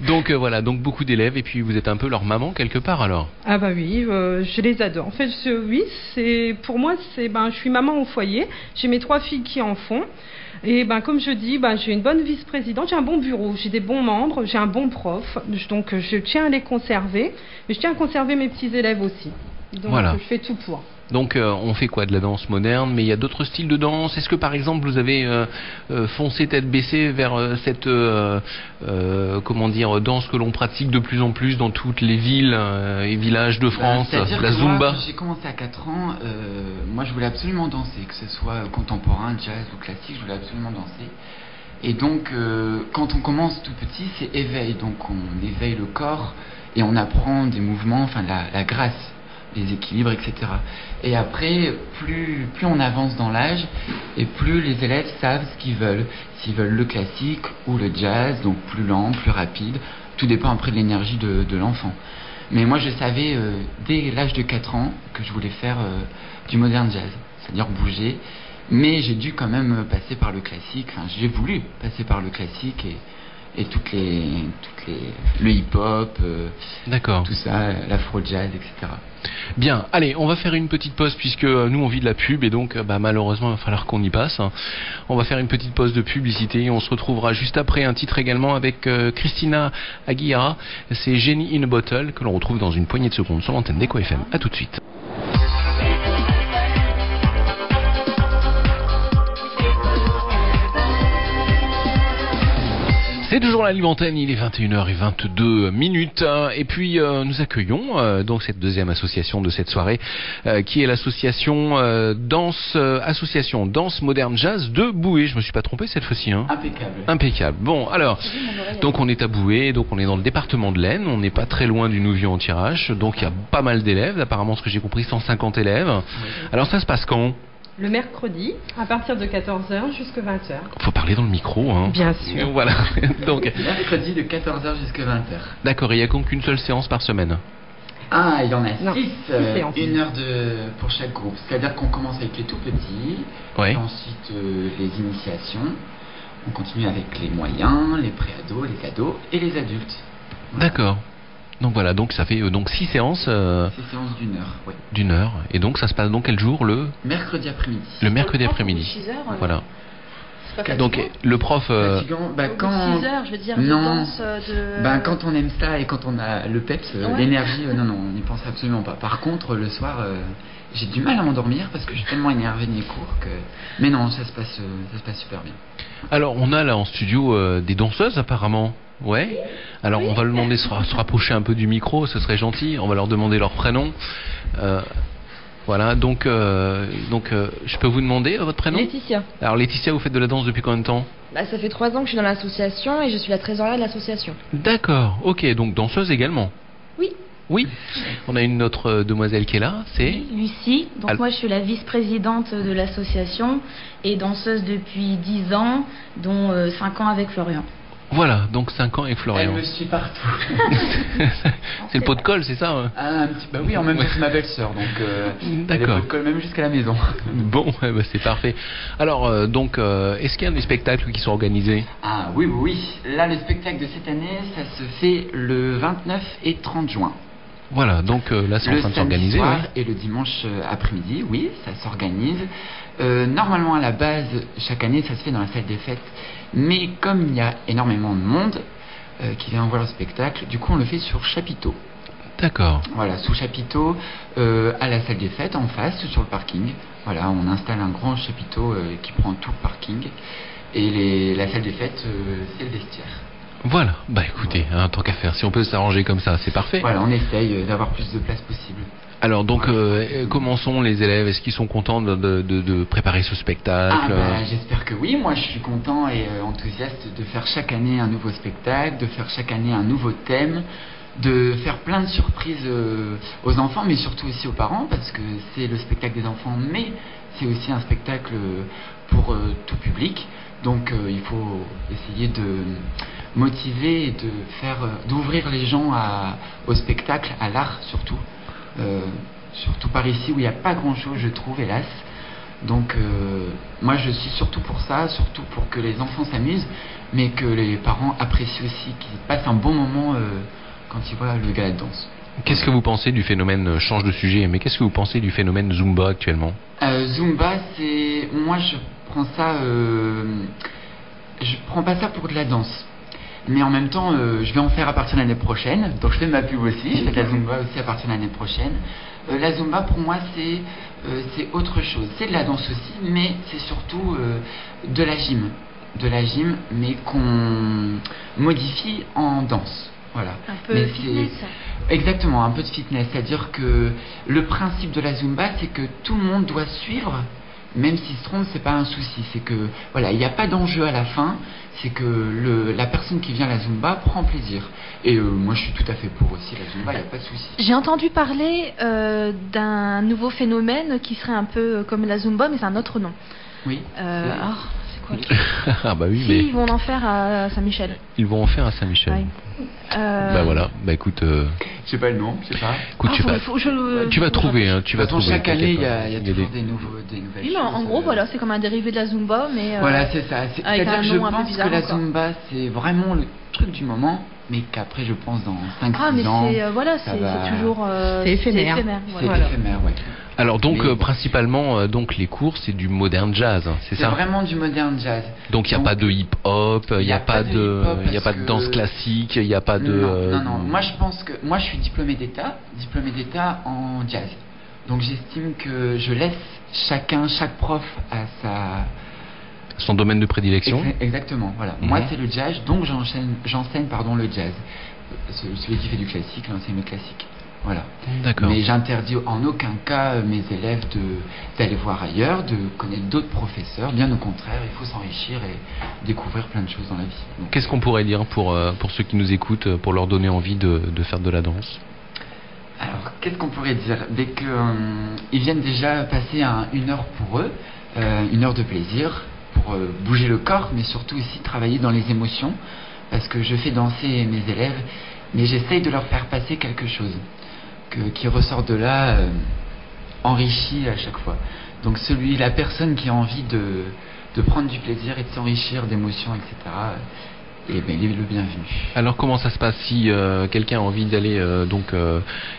Donc voilà, donc beaucoup d'élèves et puis vous êtes un peu leur maman quelque part alors. Ah bah oui, je les adore. En fait, oui, c'est pour moi, je suis maman au foyer. J'ai mes 3 filles qui en font. Et comme je dis, j'ai une bonne vice-présidente, j'ai un bon bureau, j'ai des bons membres, j'ai un bon prof, donc je tiens à les conserver, mais je tiens à conserver mes petits élèves aussi. Donc voilà. Je fais tout pour. Donc on fait quoi? De la danse moderne, mais il y a d'autres styles de danse. Est-ce que par exemple vous avez foncé tête baissée vers cette danse que l'on pratique de plus en plus dans toutes les villes et villages de France, la Zumba? Moi, j'ai commencé à 4 ans, moi je voulais absolument danser, que ce soit contemporain, jazz ou classique, je voulais absolument danser. Et donc quand on commence tout petit, c'est éveil, donc on éveille le corps et on apprend des mouvements, enfin la grâce, les équilibres, etc. Et après, plus on avance dans l'âge, et plus les élèves savent ce qu'ils veulent. S'ils veulent le classique ou le jazz, donc plus lent, plus rapide. Tout dépend après de l'énergie de l'enfant. Mais moi, je savais dès l'âge de 4 ans que je voulais faire du modern jazz, c'est-à-dire bouger. Mais j'ai dû quand même passer par le classique. Enfin, j'ai voulu passer par le classique et le hip-hop, d'accord, tout ça, l'afro-jazz, etc. Bien, allez, on va faire une petite pause puisque nous on vit de la pub et donc malheureusement il va falloir qu'on y passe. On va faire une petite pause de publicité et on se retrouvera juste après un titre également avec Christina Aguilera. C'est Genie in a Bottle que l'on retrouve dans une poignée de secondes sur l'antenne d'Eco FM. A tout de suite. C'est toujours la libre antenne, il est 21h22 et puis nous accueillons donc cette deuxième association de cette soirée qui est l'association association danse moderne jazz de Boué. Je me suis pas trompé cette fois-ci hein. Impeccable. Bon alors donc on est à Boué, donc on est dans le département de l'Aisne, on n'est pas très loin du Nouvion-en-Thiérache, donc il y a pas mal d'élèves, apparemment ce que j'ai compris 150 élèves. Oui. Alors ça se passe quand? Le mercredi, à partir de 14h jusqu'à 20h. Faut parler dans le micro, hein. Bien sûr. Voilà. Donc, mercredi de 14h jusqu'à 20h. D'accord, il n'y a donc qu'une seule séance par semaine? Ah, il y en a 6 séances. 1 heure pour chaque groupe. C'est-à-dire qu'on commence avec les tout petits, ouais. Ensuite les initiations, on continue avec les moyens, les pré-ados, les ados et les adultes. Voilà. D'accord. Donc voilà, donc ça fait donc 6 séances. 6 séances d'1 heure, oui. D'1 heure. Et donc ça se passe donc quel jour? Le mercredi après-midi. Le mercredi après-midi. 6 heures, voilà. Pas donc le prof. Quand 6 heures, je veux dire. Non. De... Quand on aime ça et quand on a le peps, l'énergie, non, on n'y pense absolument pas. Par contre, le soir, j'ai du mal à m'endormir parce que je suis tellement énervé de mes cours que. Mais non, ça se passe super bien. Alors on a là en studio des danseuses apparemment. Ouais. Alors on va leur demander de se rapprocher un peu du micro, ce serait gentil. On va leur demander leur prénom. Voilà. Donc je peux vous demander votre prénom? Laetitia. Alors Laetitia, vous faites de la danse depuis combien de temps? Ça fait 3 ans que je suis dans l'association et je suis la trésorière de l'association. D'accord. Ok. Donc danseuse également. Oui. Oui. On a une autre demoiselle qui est là. C'est Lucie. Donc moi je suis la vice-présidente de l'association et danseuse depuis 10 ans, dont 5 ans avec Florian. Voilà, donc 5 ans avec Elle Florian. me suit partout. C'est le pot de colle, c'est ça hein? Ah, un petit, bah oui, en même temps c'est ma belle-sœur, donc elle D'accord. est colle même jusqu'à la maison. Bon, c'est parfait. Alors, est-ce qu'il y a des spectacles qui sont organisés? Ah oui, oui, oui. Là, le spectacle de cette année, ça se fait le 29 et 30 juin. Voilà, donc là c'est en train de s'organiser. Le samedi soir ouais. et le dimanche après-midi, oui, ça s'organise. Normalement, à la base, chaque année, ça se fait dans la salle des fêtes. Mais comme il y a énormément de monde qui vient voir le spectacle, du coup, on le fait sur chapiteau. D'accord. Voilà, sous chapiteau, à la salle des fêtes, en face, sur le parking. Voilà, on installe un grand chapiteau qui prend tout le parking. Et la salle des fêtes, c'est le vestiaire. Voilà, bah écoutez, hein, tant qu'à faire, si on peut s'arranger comme ça, c'est parfait. Voilà, on essaye d'avoir plus de place possible. Alors donc, comment sont les élèves? Est-ce qu'ils sont contents de préparer ce spectacle? Ah bah, j'espère que oui, moi je suis content et enthousiaste de faire chaque année un nouveau spectacle, de faire chaque année un nouveau thème, de faire plein de surprises aux enfants, mais surtout aussi aux parents, parce que c'est le spectacle des enfants, mais c'est aussi un spectacle pour tout public. Donc il faut essayer de motiver et d'ouvrir les gens au spectacle, à l'art surtout. Surtout par ici où il n'y a pas grand chose, je trouve, hélas. Donc moi je suis surtout pour ça, surtout pour que les enfants s'amusent, mais que les parents apprécient aussi, qu'ils passent un bon moment quand ils voient le gala de danse. Qu'est-ce que vous pensez du phénomène, change de sujet, mais qu'est-ce que vous pensez du phénomène Zumba actuellement? Zumba, moi je prends ça, je prends pas ça pour de la danse. Mais en même temps, je vais en faire à partir de l'année prochaine. Donc je fais ma pub aussi, je fais de la Zumba aussi à partir de l'année prochaine. La Zumba pour moi c'est autre chose. C'est de la danse aussi, mais c'est surtout de la gym. De la gym, mais qu'on modifie en danse. Voilà. Un peu fitness. Exactement, un peu de fitness. C'est-à-dire que le principe de la Zumba, c'est que tout le monde doit suivre. Même s'il se trompe, c'est pas un souci. C'est que voilà, il n'y a pas d'enjeu à la fin. C'est que la personne qui vient à la Zumba prend plaisir. Et moi, je suis tout à fait pour aussi la Zumba. Il n'y a pas de souci. J'ai entendu parler d'un nouveau phénomène qui serait un peu comme la Zumba, mais c'est un autre nom. Oui. C'est quoi le truc? Ah bah oui, Si, mais ils vont en faire à Saint-Michel. ils vont en faire à Saint-Michel. Ouais. Bah voilà, bah écoute. Je sais pas le nom, je sais pas. Écoute, tu vas trouver, hein, tu vas trouver. Chaque année, il y a t'inquiète toujours pas. des nouvelles Oui, mais choses. en gros, voilà, c'est comme un dérivé de la Zumba, mais Voilà, c'est ça. avec C'est-à-dire un que je nom un peu pense bizarre que la encore. Zumba, c'est vraiment le truc du moment, mais qu'après, je pense, dans 5-6 Ah, mais ans... c'est voilà, ça c'est va- toujours C'est éphémère. C'est voilà. éphémère, ouais. Alors donc Mais bon. principalement donc les cours c'est du modern jazz, hein, c'est C'est ça? vraiment du modern jazz. Donc il n'y a pas de hip-hop, il n'y a pas de hip-hop il y a pas de parce danse que- classique, il n'y a pas de Non. Moi, je pense que... Moi, je suis diplômé d'État en jazz. Donc, j'estime que je laisse chaque prof à sa... son domaine de prédilection. Exactement, voilà. Mhm. Moi, c'est le jazz, donc j'enseigne le jazz. Celui qui fait du classique, l'enseigne le classique. Voilà. D'accord. Mais j'interdis en aucun cas mes élèves d'aller voir ailleurs, de connaître d'autres professeurs. Bien au contraire, il faut s'enrichir et découvrir plein de choses dans la vie. Donc, Qu'est-ce qu'on pourrait dire pour ceux qui nous écoutent, pour leur donner envie de faire de la danse? alors, qu'est-ce qu'on pourrait dire? Dès qu'ils viennent déjà passer une heure pour eux, une heure de plaisir, pour bouger le corps, mais surtout aussi travailler dans les émotions, parce que je fais danser mes élèves, mais j'essaye de leur faire passer quelque chose, qui ressort de là enrichi à chaque fois. Donc la personne qui a envie de prendre du plaisir et de s'enrichir d'émotions, etc., eh ben, il est le bienvenu. Alors comment ça se passe si quelqu'un a envie d'aller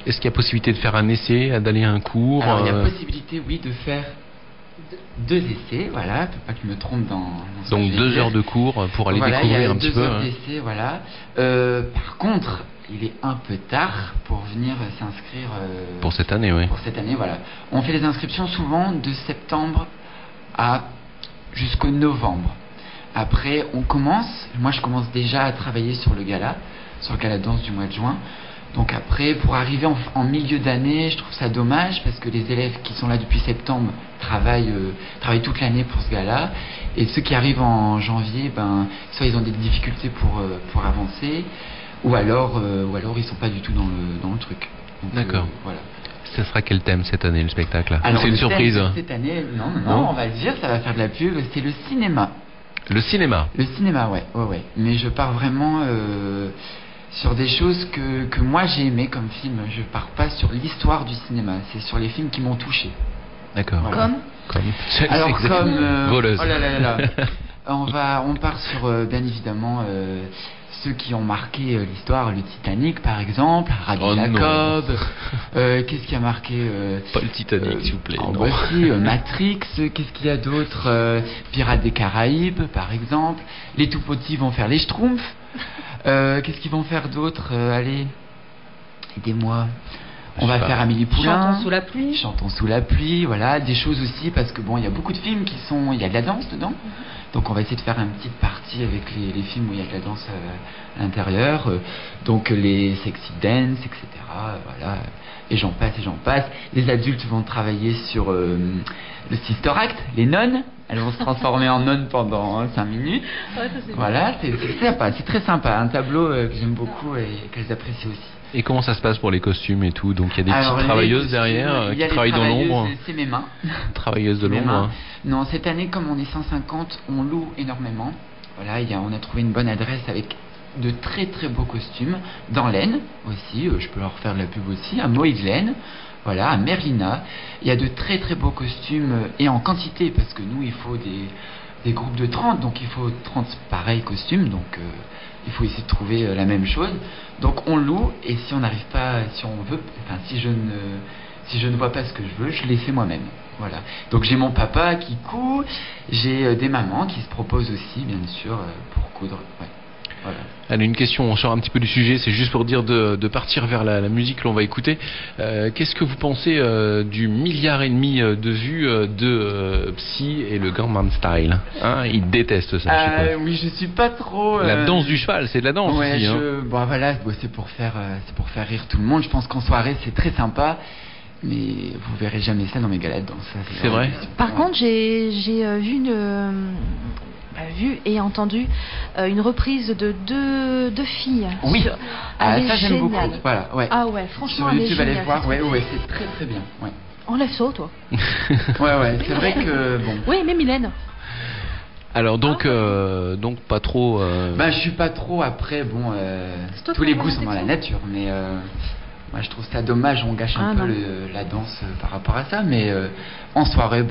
est-ce qu'il y a possibilité de faire un essai, d'aller à un cours? Alors, il y a possibilité, oui, de faire 2 essais, voilà, faut pas que je me trompe dans ce que Donc je vais 2 dire. heures de cours pour aller Voilà, découvrir il y a un petit 2 peu. heures Hein. d'essai, voilà. Par contre, il est un peu tard pour venir s'inscrire Pour cette année, oui. pour cette année, voilà. On fait les inscriptions souvent de septembre jusqu'au novembre. Après, moi je commence déjà à travailler sur le gala de danse du mois de juin. Donc après, pour arriver en milieu d'année, je trouve ça dommage parce que les élèves qui sont là depuis septembre travaillent toute l'année pour ce gala. Et ceux qui arrivent en janvier, soit ils ont des difficultés pour avancer, ou alors ils sont pas du tout dans le truc. Donc, D'accord. Voilà. Ce sera quel thème cette année, le spectacle? Alors, c'est une le thème surprise. de cette année, non, Non on va le dire, ça va faire de la pub, c'est le cinéma. Le cinéma. Le cinéma, ouais. Mais je pars vraiment sur des choses que moi j'ai aimé comme film. Je pars pas sur l'histoire du cinéma, c'est sur les films qui m'ont touché. D'accord. Voilà. Comme Alors comme Voleuse. Oh là là là là. On part sur bien évidemment ceux qui ont marqué l'histoire, le Titanic par exemple, Rabbi Jacob. Qu'est-ce qui a marqué Pas le Titanic, s'il vous plaît. Non. Voici Matrix. Qu'est-ce qu'il y a d'autre Pirates des Caraïbes par exemple. Les tout petits vont faire les Schtroumpfs. Qu'est-ce qu'ils vont faire d'autre allez, aidez-moi. On va faire Amélie Poulain. Chantons sous la pluie. Chantons sous la pluie, voilà, des choses aussi parce que bon, il y a beaucoup de films il y a de la danse dedans. Donc on va essayer de faire une petite partie avec les films où il y a de la danse à l'intérieur. Donc les sexy dance, etc. Voilà. Et j'en passe. Les adultes vont travailler sur le sister act, les nonnes. Elles vont se transformer en nonnes pendant 5 minutes. Ouais, ça, voilà, c'est sympa, c'est très sympa. Un tableau que j'aime beaucoup et qu'elles apprécient aussi. Et comment ça se passe pour les costumes et tout? Donc il y a des petites travailleuses derrière qui travaillent dans l'ombre. C'est mes mains. Travailleuses de l'ombre. Non, cette année, comme on est 150, on loue énormément. Voilà, on a trouvé une bonne adresse avec de très très beaux costumes dans l'Aisne aussi. Je peux leur faire de la pub aussi. À Moïse-l'Aisne, voilà, à Merlina. Il y a de très très beaux costumes et en quantité parce que nous, il faut des groupes de 30, donc il faut 30 pareils costumes. Donc il faut essayer de trouver la même chose. Donc on loue et si on n'arrive pas, si on veut, enfin si je ne vois pas ce que je veux, je les fais moi-même. Voilà. Donc j'ai mon papa qui coud, j'ai des mamans qui se proposent aussi, bien sûr, pour coudre. Ouais. Voilà. Allez, une question, on sort un petit peu du sujet, c'est juste pour dire de partir vers la musique que l'on va écouter. Qu'est-ce que vous pensez du 1,5 milliard de vues de Psy et le Gangnam Style, hein? Ils détestent ça, je suppose. Oui, je suis pas trop... La danse du cheval, c'est de la danse ouais, aussi. Bon, voilà, c'est pour faire rire tout le monde. Je pense qu'en soirée, c'est très sympa. Mais vous verrez jamais ça dans mes galas de danse. C'est vrai. Par contre, j'ai vu et entendu une reprise de deux filles. Oui. Ça j'aime beaucoup. Génial. Voilà, ouais. Ah ouais, franchement, sur YouTube, elle est allez géniale. voir. Ouais, c'est très très bien. Ouais. Enlève ça, toi. ouais, c'est vrai que bon. Oui, mais Mylène. Alors donc pas trop. Je suis pas trop après. Bon, tous les goûts sont dans la nature, mais. Moi, je trouve ça dommage, on gâche un peu la danse par rapport à ça, mais en soirée,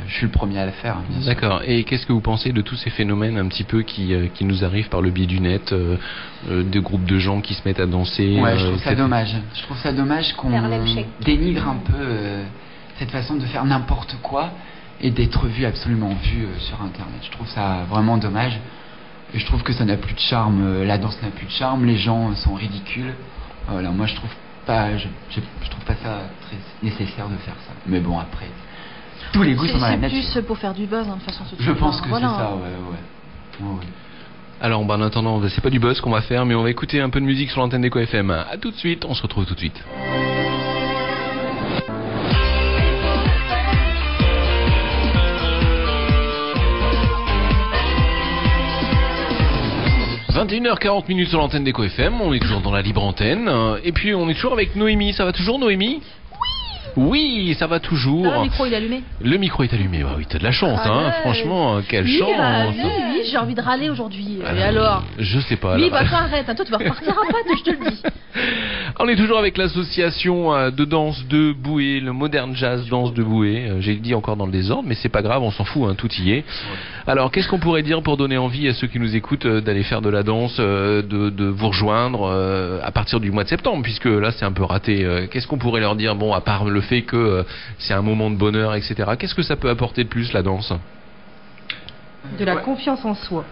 je suis le premier à le faire. D'accord. Et qu'est-ce que vous pensez de tous ces phénomènes un petit peu qui nous arrivent par le biais du net, de groupes de gens qui se mettent à danser? Ouais, je trouve ça dommage. Je trouve ça dommage qu'on dénigre un peu cette façon de faire n'importe quoi et d'être absolument vu sur Internet. Je trouve ça vraiment dommage. Et je trouve que ça n'a plus de charme, la danse n'a plus de charme, les gens sont ridicules. Voilà, moi je trouve pas ça très nécessaire de faire ça. Mais bon, après, tous les goûts sont dans la nature. C'est plus pour faire du buzz, de toute façon. Je pense que c'est ça, ouais. Alors, en attendant, c'est pas du buzz qu'on va faire, mais on va écouter un peu de musique sur l'antenne d'Eco FM. À tout de suite, on se retrouve tout de suite. « 21h40 sur l'antenne d'Eco FM, on est toujours dans la libre antenne, et puis on est toujours avec Noémie, ça va toujours Noémie ? Oui, ça va toujours. Le micro il est allumé. Le micro est allumé, oui, t'as de la chance, franchement, quelle chance. Oui, j'ai envie de râler aujourd'hui. Et alors je sais pas. Oui, toi arrête, toi tu vas repartir à patte, je te le dis. On est toujours avec l'association de danse de Boué, le Modern Jazz Danse de Boué. J'ai dit encore dans le désordre, mais c'est pas grave, on s'en fout, tout y est. Alors, qu'est-ce qu'on pourrait dire pour donner envie à ceux qui nous écoutent d'aller faire de la danse, de vous rejoindre à partir du mois de septembre, puisque là c'est un peu raté. Qu'est-ce qu'on pourrait leur dire, à part le fait que c'est un moment de bonheur, etc. Qu'est-ce que ça peut apporter de plus, la danse? De la confiance en soi.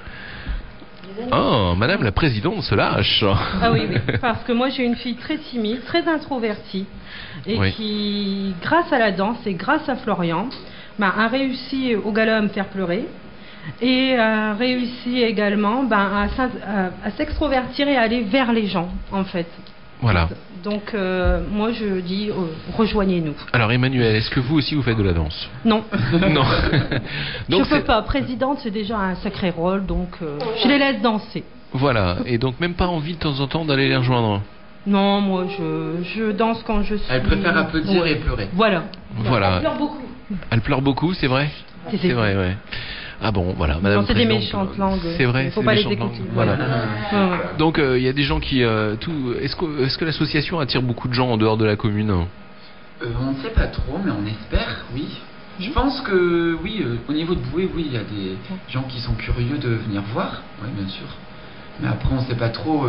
Oh, Madame la Présidente se lâche. Ah oui, parce que moi j'ai une fille très timide, très introvertie, et qui, grâce à la danse et grâce à Florian, a réussi au gala à me faire pleurer, et a réussi également à s'extrovertir et à aller vers les gens, en fait. Voilà. Donc, moi je dis, rejoignez-nous. Alors Emmanuel, est-ce que vous aussi vous faites de la danse? Non. Non. Donc, je peux pas. Présidente, c'est déjà un sacré rôle, donc je les laisse danser. Voilà. Et donc même pas envie de temps en temps d'aller les rejoindre? Non, moi je danse quand je suis... Elle préfère applaudir et pleurer. Voilà. Voilà. Elle pleure beaucoup. Elle pleure beaucoup, c'est vrai? C'est vrai, ouais. Ah bon, voilà, Madame Quand c'est des Présidente, méchantes langues, c'est vrai, il faut c'est pas des les méchantes écouter. langues. Voilà. Ouais. Donc il y a des gens qui... Est-ce que l'association attire beaucoup de gens en dehors de la commune? On ne sait pas trop, mais on espère, oui. Je pense que, oui, au niveau de Boué, oui, il y a des gens qui sont curieux de venir voir, oui, bien sûr. Mais après, on ne sait pas trop.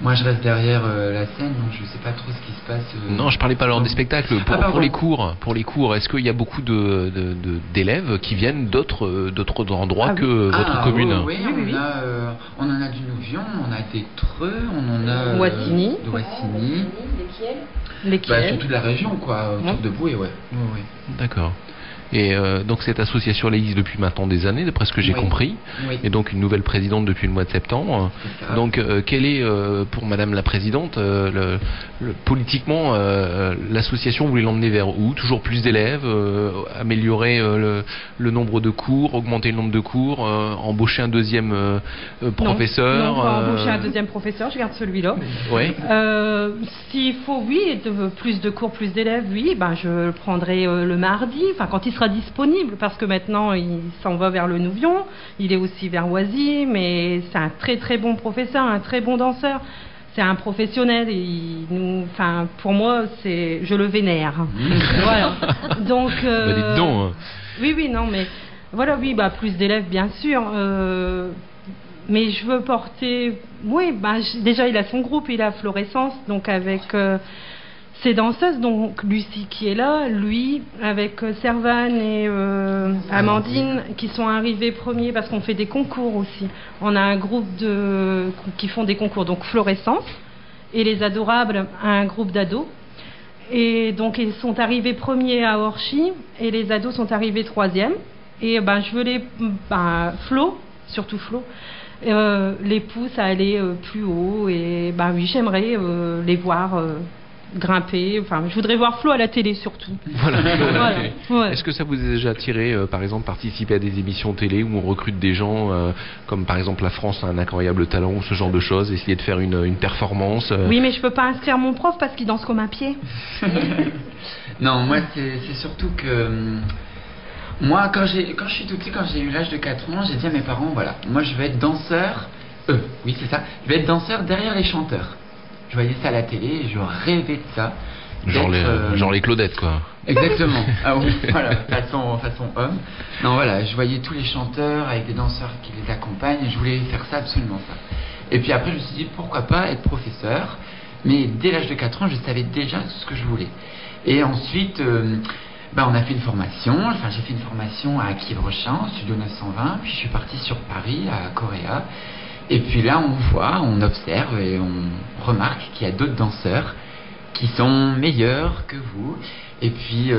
Moi, je reste derrière la scène, donc je ne sais pas trop ce qui se passe. Non, je parlais pas lors des spectacles. Pour pardon. les cours, est-ce qu'il y a beaucoup d'élèves qui viennent d'autres endroits que votre commune? Oui, on en a du Nouvion, on a des Treux, on en a Wassigny. de Wassigny. Lesquels Surtout de la région, quoi, autour de Boué, ouais. D'accord. Et donc cette association elle existe depuis maintenant des années, d'après ce que j'ai compris. Oui. Et donc une nouvelle présidente depuis le mois de septembre. Donc quelle est pour Madame la présidente, politiquement, l'association, vous voulez l'emmener vers où? Toujours plus d'élèves, améliorer le nombre de cours, augmenter le nombre de cours, embaucher un deuxième professeur? Non, on va embaucher un deuxième professeur, je garde celui-là. Oui. S'il faut, oui, plus de cours, plus d'élèves, oui, ben je le prendrai le mardi, enfin quand il sera disponible, parce que maintenant il s'en va vers le Nouvion, il est aussi vers Oisy, mais c'est un très très bon professeur, un très bon danseur. C'est un professionnel et pour moi, je le vénère. Voilà. Donc, dites donc. Oui, non, mais voilà, oui, plus d'élèves, bien sûr. Mais je veux porter. Oui, déjà, il a son groupe, il a Florescence, donc avec ses danseuses, donc Lucie qui est là, lui, avec Servane et Amandine qui sont arrivés premiers parce qu'on fait des concours aussi. On a un groupe qui font des concours, donc Florescence et les Adorables, un groupe d'ados. Et donc ils sont arrivés premiers à Orchy et les ados sont arrivés troisième. Et je veux surtout Flo, les pousse à aller plus haut. Et oui, j'aimerais les voir grimper. Enfin, je voudrais voir Flo à la télé surtout. Voilà. Ouais. Est-ce que ça vous a déjà attiré, par exemple, participer à des émissions télé où on recrute des gens, comme par exemple La France a un incroyable talent ou ce genre de choses, essayer de faire une performance Oui, mais je peux pas inscrire mon prof parce qu'il danse comme un pied. Non, moi c'est surtout que moi quand je suis tout petit, quand j'ai eu l'âge de 4 ans, j'ai dit à mes parents, voilà, moi je vais être danseur. Oui, c'est ça. Je vais être danseur derrière les chanteurs. Je voyais ça à la télé et je rêvais de ça. Genre les Claudettes, quoi. Exactement. Ah oui, voilà, façon homme. Non, voilà, je voyais tous les chanteurs avec des danseurs qui les accompagnent et je voulais faire ça, absolument ça. Et puis après, je me suis dit, pourquoi pas être professeur? Mais dès l'âge de 4 ans, je savais déjà ce que je voulais. Et ensuite, on a fait une formation. Enfin, j'ai fait une formation à Quiévrochin, au Studio 920. Puis je suis parti sur Paris, à Coréa. Et puis là, on observe et on remarque qu'il y a d'autres danseurs qui sont meilleurs que vous. Et puis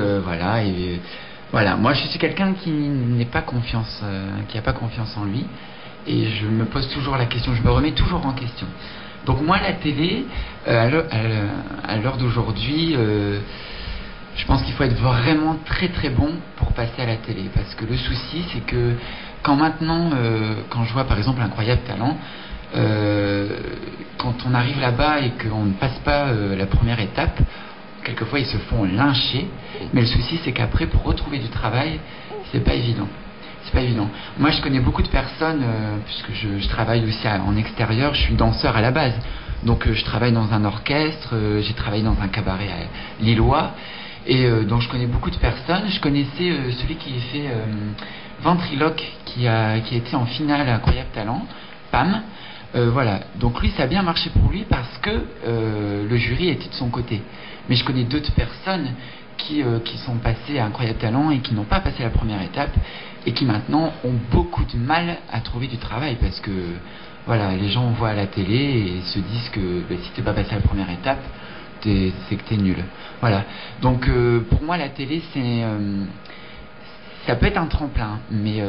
voilà. Moi, je suis quelqu'un qui n'a pas confiance en lui. Et je me pose toujours la question. Je me remets toujours en question. Donc moi, la télé, à l'heure d'aujourd'hui, je pense qu'il faut être vraiment très très bon pour passer à la télé. Parce que le souci, c'est que quand je vois par exemple Incroyable Talent, quand on arrive là-bas et qu'on ne passe pas la première étape, quelquefois ils se font lyncher. Mais le souci, c'est qu'après, pour retrouver du travail, c'est pas évident. C'est pas évident. Moi, je connais beaucoup de personnes, puisque je travaille aussi en extérieur, je suis danseur à la base. Donc, je travaille dans un orchestre, j'ai travaillé dans un cabaret lillois, et donc je connais beaucoup de personnes. Je connaissais celui qui fait ventriloque, qui a été en finale à Incroyable Talent, Pam. Voilà. Donc lui, ça a bien marché pour lui parce que le jury était de son côté. Mais je connais d'autres personnes qui sont passées à Incroyable Talent et qui n'ont pas passé la première étape et qui maintenant ont beaucoup de mal à trouver du travail parce que voilà, les gens voient à la télé et se disent que si t'es pas passé à la première étape, c'est que t'es nul. Voilà. Donc pour moi, la télé, ça peut être un tremplin, mais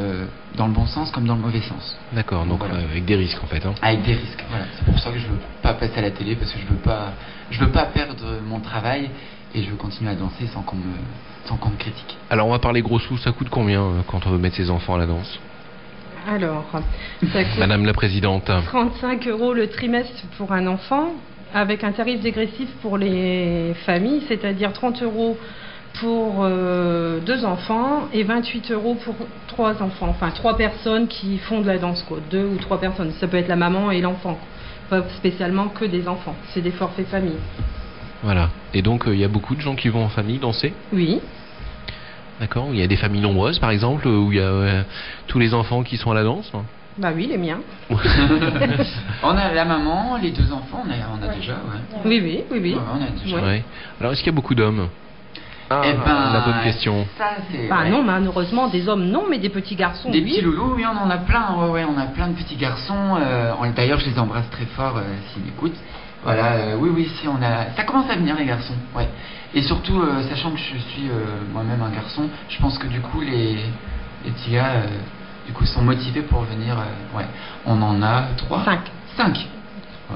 dans le bon sens comme dans le mauvais sens. D'accord, donc voilà. Avec des risques en fait. Avec des risques, voilà. C'est pour ça que je veux pas passer à la télé parce que je veux pas perdre mon travail et je veux continuer à danser sans qu'on me critique. Alors on va parler gros sous, ça coûte combien quand on veut mettre ses enfants à la danse? Alors, ça coûte Madame la présidente. 35 € le trimestre pour un enfant, avec un tarif dégressif pour les familles, c'est-à-dire 30 € pour 2 enfants et 28 € pour 3 enfants. Enfin, 3 personnes qui font de la danse, quoi. 2 ou 3 personnes. Ça peut être la maman et l'enfant. Pas spécialement que des enfants. C'est des forfaits famille. Voilà. Et donc, il y a beaucoup de gens qui vont en famille danser ? Oui. D'accord. Il y a des familles nombreuses, par exemple, où il y a tous les enfants qui sont à la danse ? Bah oui, les miens. On a la maman, les 2 enfants, on a déjà, ouais. Oui. Ouais, on a déjà. Ouais. Alors, est-ce qu'il y a beaucoup d'hommes ? La bonne question. Ça, c'est, non, malheureusement, des hommes non, mais des petits garçons. Des petits loulous, oui, on en a plein. Ouais, on a plein de petits garçons. D'ailleurs, je les embrasse très fort s'ils écoutent. Voilà, oui, si on a. Ça commence à venir, les garçons. Ouais. Et surtout, sachant que je suis moi-même un garçon, je pense que du coup, les petits gars, du coup, sont motivés pour venir. Ouais. On en a 3. 5.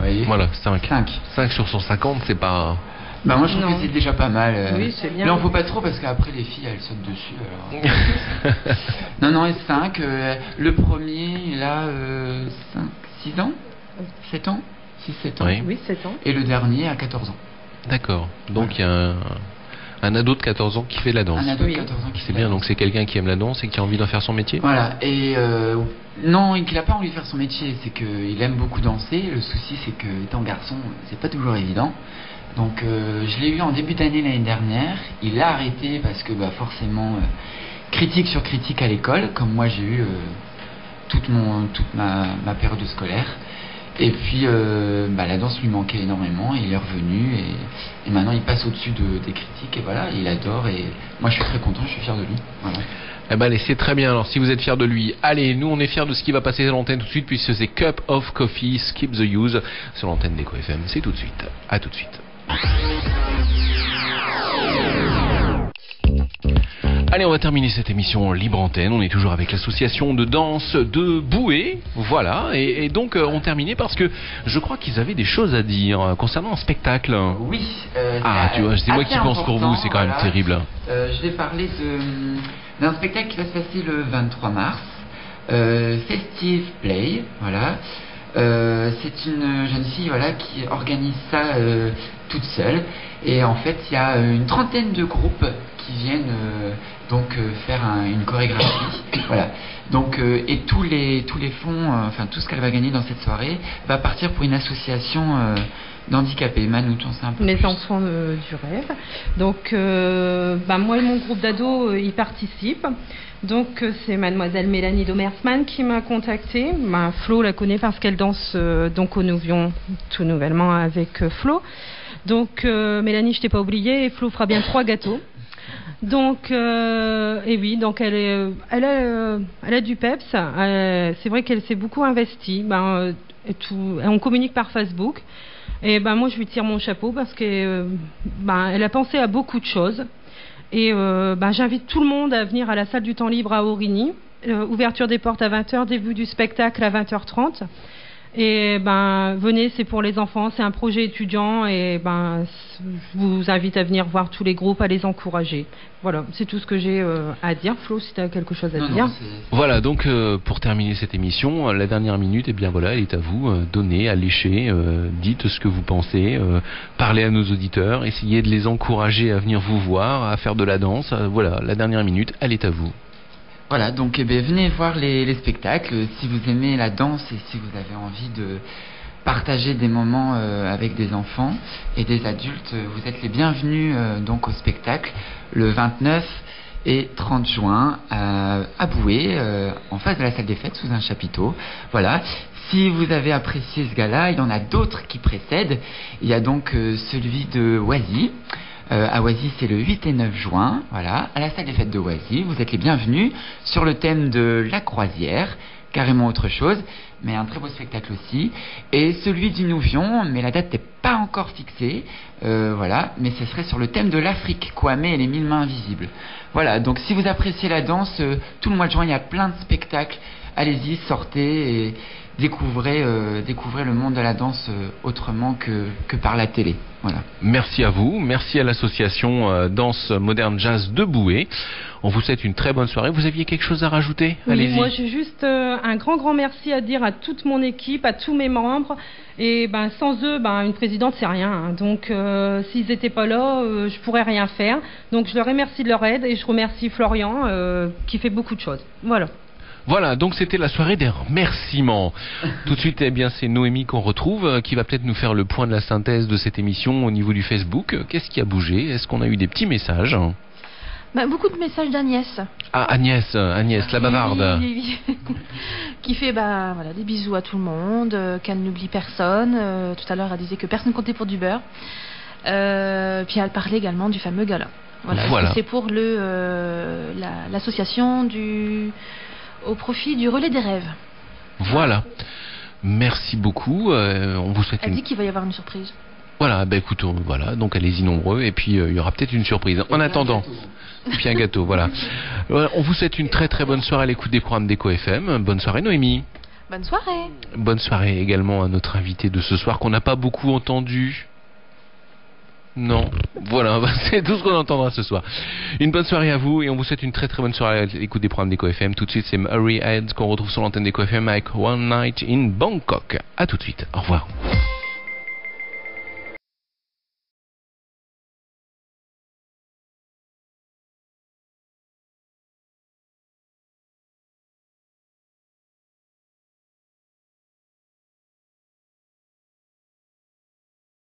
Oui. Voilà, 5. 5 sur 150, c'est pas. Bah moi je trouve que c'est déjà pas mal. Oui, c'est bien. Mais on faut pas trop parce qu'après les filles elles sautent dessus. Alors. non, et 5. Le premier il a 6 ans 7 ans 6-7 ans. Oui, 7 ans. Et le dernier a 14 ans. D'accord. Donc il y a un ado de 14 ans qui fait de la danse. Un ado de 14 ans qui fait C'est bien, donc c'est quelqu'un qui aime la danse et qui a envie d'en faire son métier. Voilà, et non, il n'a pas envie de faire son métier, c'est qu'il aime beaucoup danser. Le souci c'est que étant garçon, c'est pas toujours évident. Donc je l'ai eu en début d'année l'année dernière. Il a arrêté parce que forcément critique sur critique à l'école, comme moi j'ai eu toute ma période scolaire. Et puis la danse lui manquait énormément. Il est revenu et maintenant il passe au-dessus des critiques et voilà, il adore et moi je suis très content, je suis fier de lui. Voilà. Eh ben allez, c'est très bien. Alors si vous êtes fiers de lui, allez, nous on est fiers de ce qui va passer à l'antenne tout de suite puisque c'est Cup of Coffee, Skip the Use sur l'antenne d'Eco FM. C'est tout de suite. À tout de suite. Allez, on va terminer cette émission Libre Antenne. On est toujours avec l'association de danse de Boué. Voilà. Et donc, on terminait parce que je crois qu'ils avaient des choses à dire concernant un spectacle. Oui. Tu vois, c'est moi qui pense pour vous, c'est quand même terrible. Je vais parler d'un spectacle qui va se passer le 23 mars. Festive Play. Voilà. C'est une jeune fille qui organise ça toute seule et en fait il y a une trentaine de groupes qui viennent faire une chorégraphie voilà donc et tous les fonds tout ce qu'elle va gagner dans cette soirée va partir pour une association d'handicapés. Manu, tu en sais un peu les plus. Enfants du rêve. Donc moi et mon groupe d'ados y participent. Donc c'est mademoiselle Mélanie Domersman qui m'a contactée. Flo la connaît parce qu'elle danse donc au Nouvion tout nouvellement avec Flo. Donc Mélanie, je t'ai pas oublié, et Flo fera bien 3 gâteaux. Donc et oui, donc elle a du peps. C'est vrai qu'elle s'est beaucoup investie. On communique par Facebook. Et moi je lui tire mon chapeau parce que elle a pensé à beaucoup de choses. Et j'invite tout le monde à venir à la salle du temps libre à Aurigny. Ouverture des portes à 20h, début du spectacle à 20h30. Et venez, c'est pour les enfants, c'est un projet étudiant et je vous invite à venir voir tous les groupes, à les encourager. Voilà, c'est tout ce que j'ai à dire. Flo, si tu as quelque chose à dire. Voilà, donc pour terminer cette émission, la dernière minute, elle est à vous. Donnez, alléchez, dites ce que vous pensez, parlez à nos auditeurs, essayez de les encourager à venir vous voir, à faire de la danse. Voilà, la dernière minute, elle est à vous. Voilà, donc venez voir les spectacles. Si vous aimez la danse et si vous avez envie de partager des moments avec des enfants et des adultes, vous êtes les bienvenus donc au spectacle le 29 et 30 juin à Boué, en face de la salle des fêtes, sous un chapiteau. Voilà. Si vous avez apprécié ce gala, il y en a d'autres qui précèdent. Il y a donc celui de Oisy. À Oisy, c'est le 8 et 9 juin, voilà, à la salle des fêtes de Oisy. Vous êtes les bienvenus sur le thème de la croisière, carrément autre chose, mais un très beau spectacle aussi. Et celui du Nouvion, mais la date n'est pas encore fixée, voilà, mais ce serait sur le thème de l'Afrique, Kwame et les 1000 mains invisibles. Voilà, donc si vous appréciez la danse, tout le mois de juin, il y a plein de spectacles. Allez-y, sortez et découvrez le monde de la danse autrement que par la télé. Voilà. Merci à vous, merci à l'association Danse Moderne Jazz de Boué. On vous souhaite une très bonne soirée. Vous aviez quelque chose à rajouter? Oui, Allez-y. moi j'ai juste un grand merci à dire à toute mon équipe, à tous mes membres. Et sans eux, une présidente c'est rien. Hein. Donc s'ils n'étaient pas là, je pourrais rien faire. Donc je leur remercie de leur aide et je remercie Florian qui fait beaucoup de choses. Voilà, donc c'était la soirée des remerciements. Tout de suite, c'est Noémie qu'on retrouve, qui va peut-être nous faire le point de la synthèse de cette émission au niveau du Facebook. Qu'est-ce qui a bougé? Est-ce qu'on a eu des petits messages? Beaucoup de messages d'Agnès. Ah, Agnès, la bavarde. Oui. Qui fait des bisous à tout le monde, qu'elle n'oublie personne. Tout à l'heure, elle disait que personne comptait pour du beurre. Puis elle parlait également du fameux gala. Voilà. C'est pour l'association au profit du relais des rêves. Voilà. Merci beaucoup. On vous souhaite Elle dit qu'il va y avoir une surprise. Voilà, écoute, donc allez-y nombreux et puis il y aura peut-être une surprise. En attendant, et puis un gâteau, voilà. On vous souhaite une très très bonne soirée à l'écoute des programmes d'Eco FM. Bonne soirée Noémie. Bonne soirée. Bonne soirée également à notre invité de ce soir qu'on n'a pas beaucoup entendu. Non, voilà, c'est tout ce qu'on entendra ce soir. Une bonne soirée à vous et on vous souhaite une très très bonne soirée à l'écoute des programmes d'Eco FM. Tout de suite, c'est Murray Head qu'on retrouve sur l'antenne d'Eco FM avec One Night in Bangkok. À tout de suite, au revoir.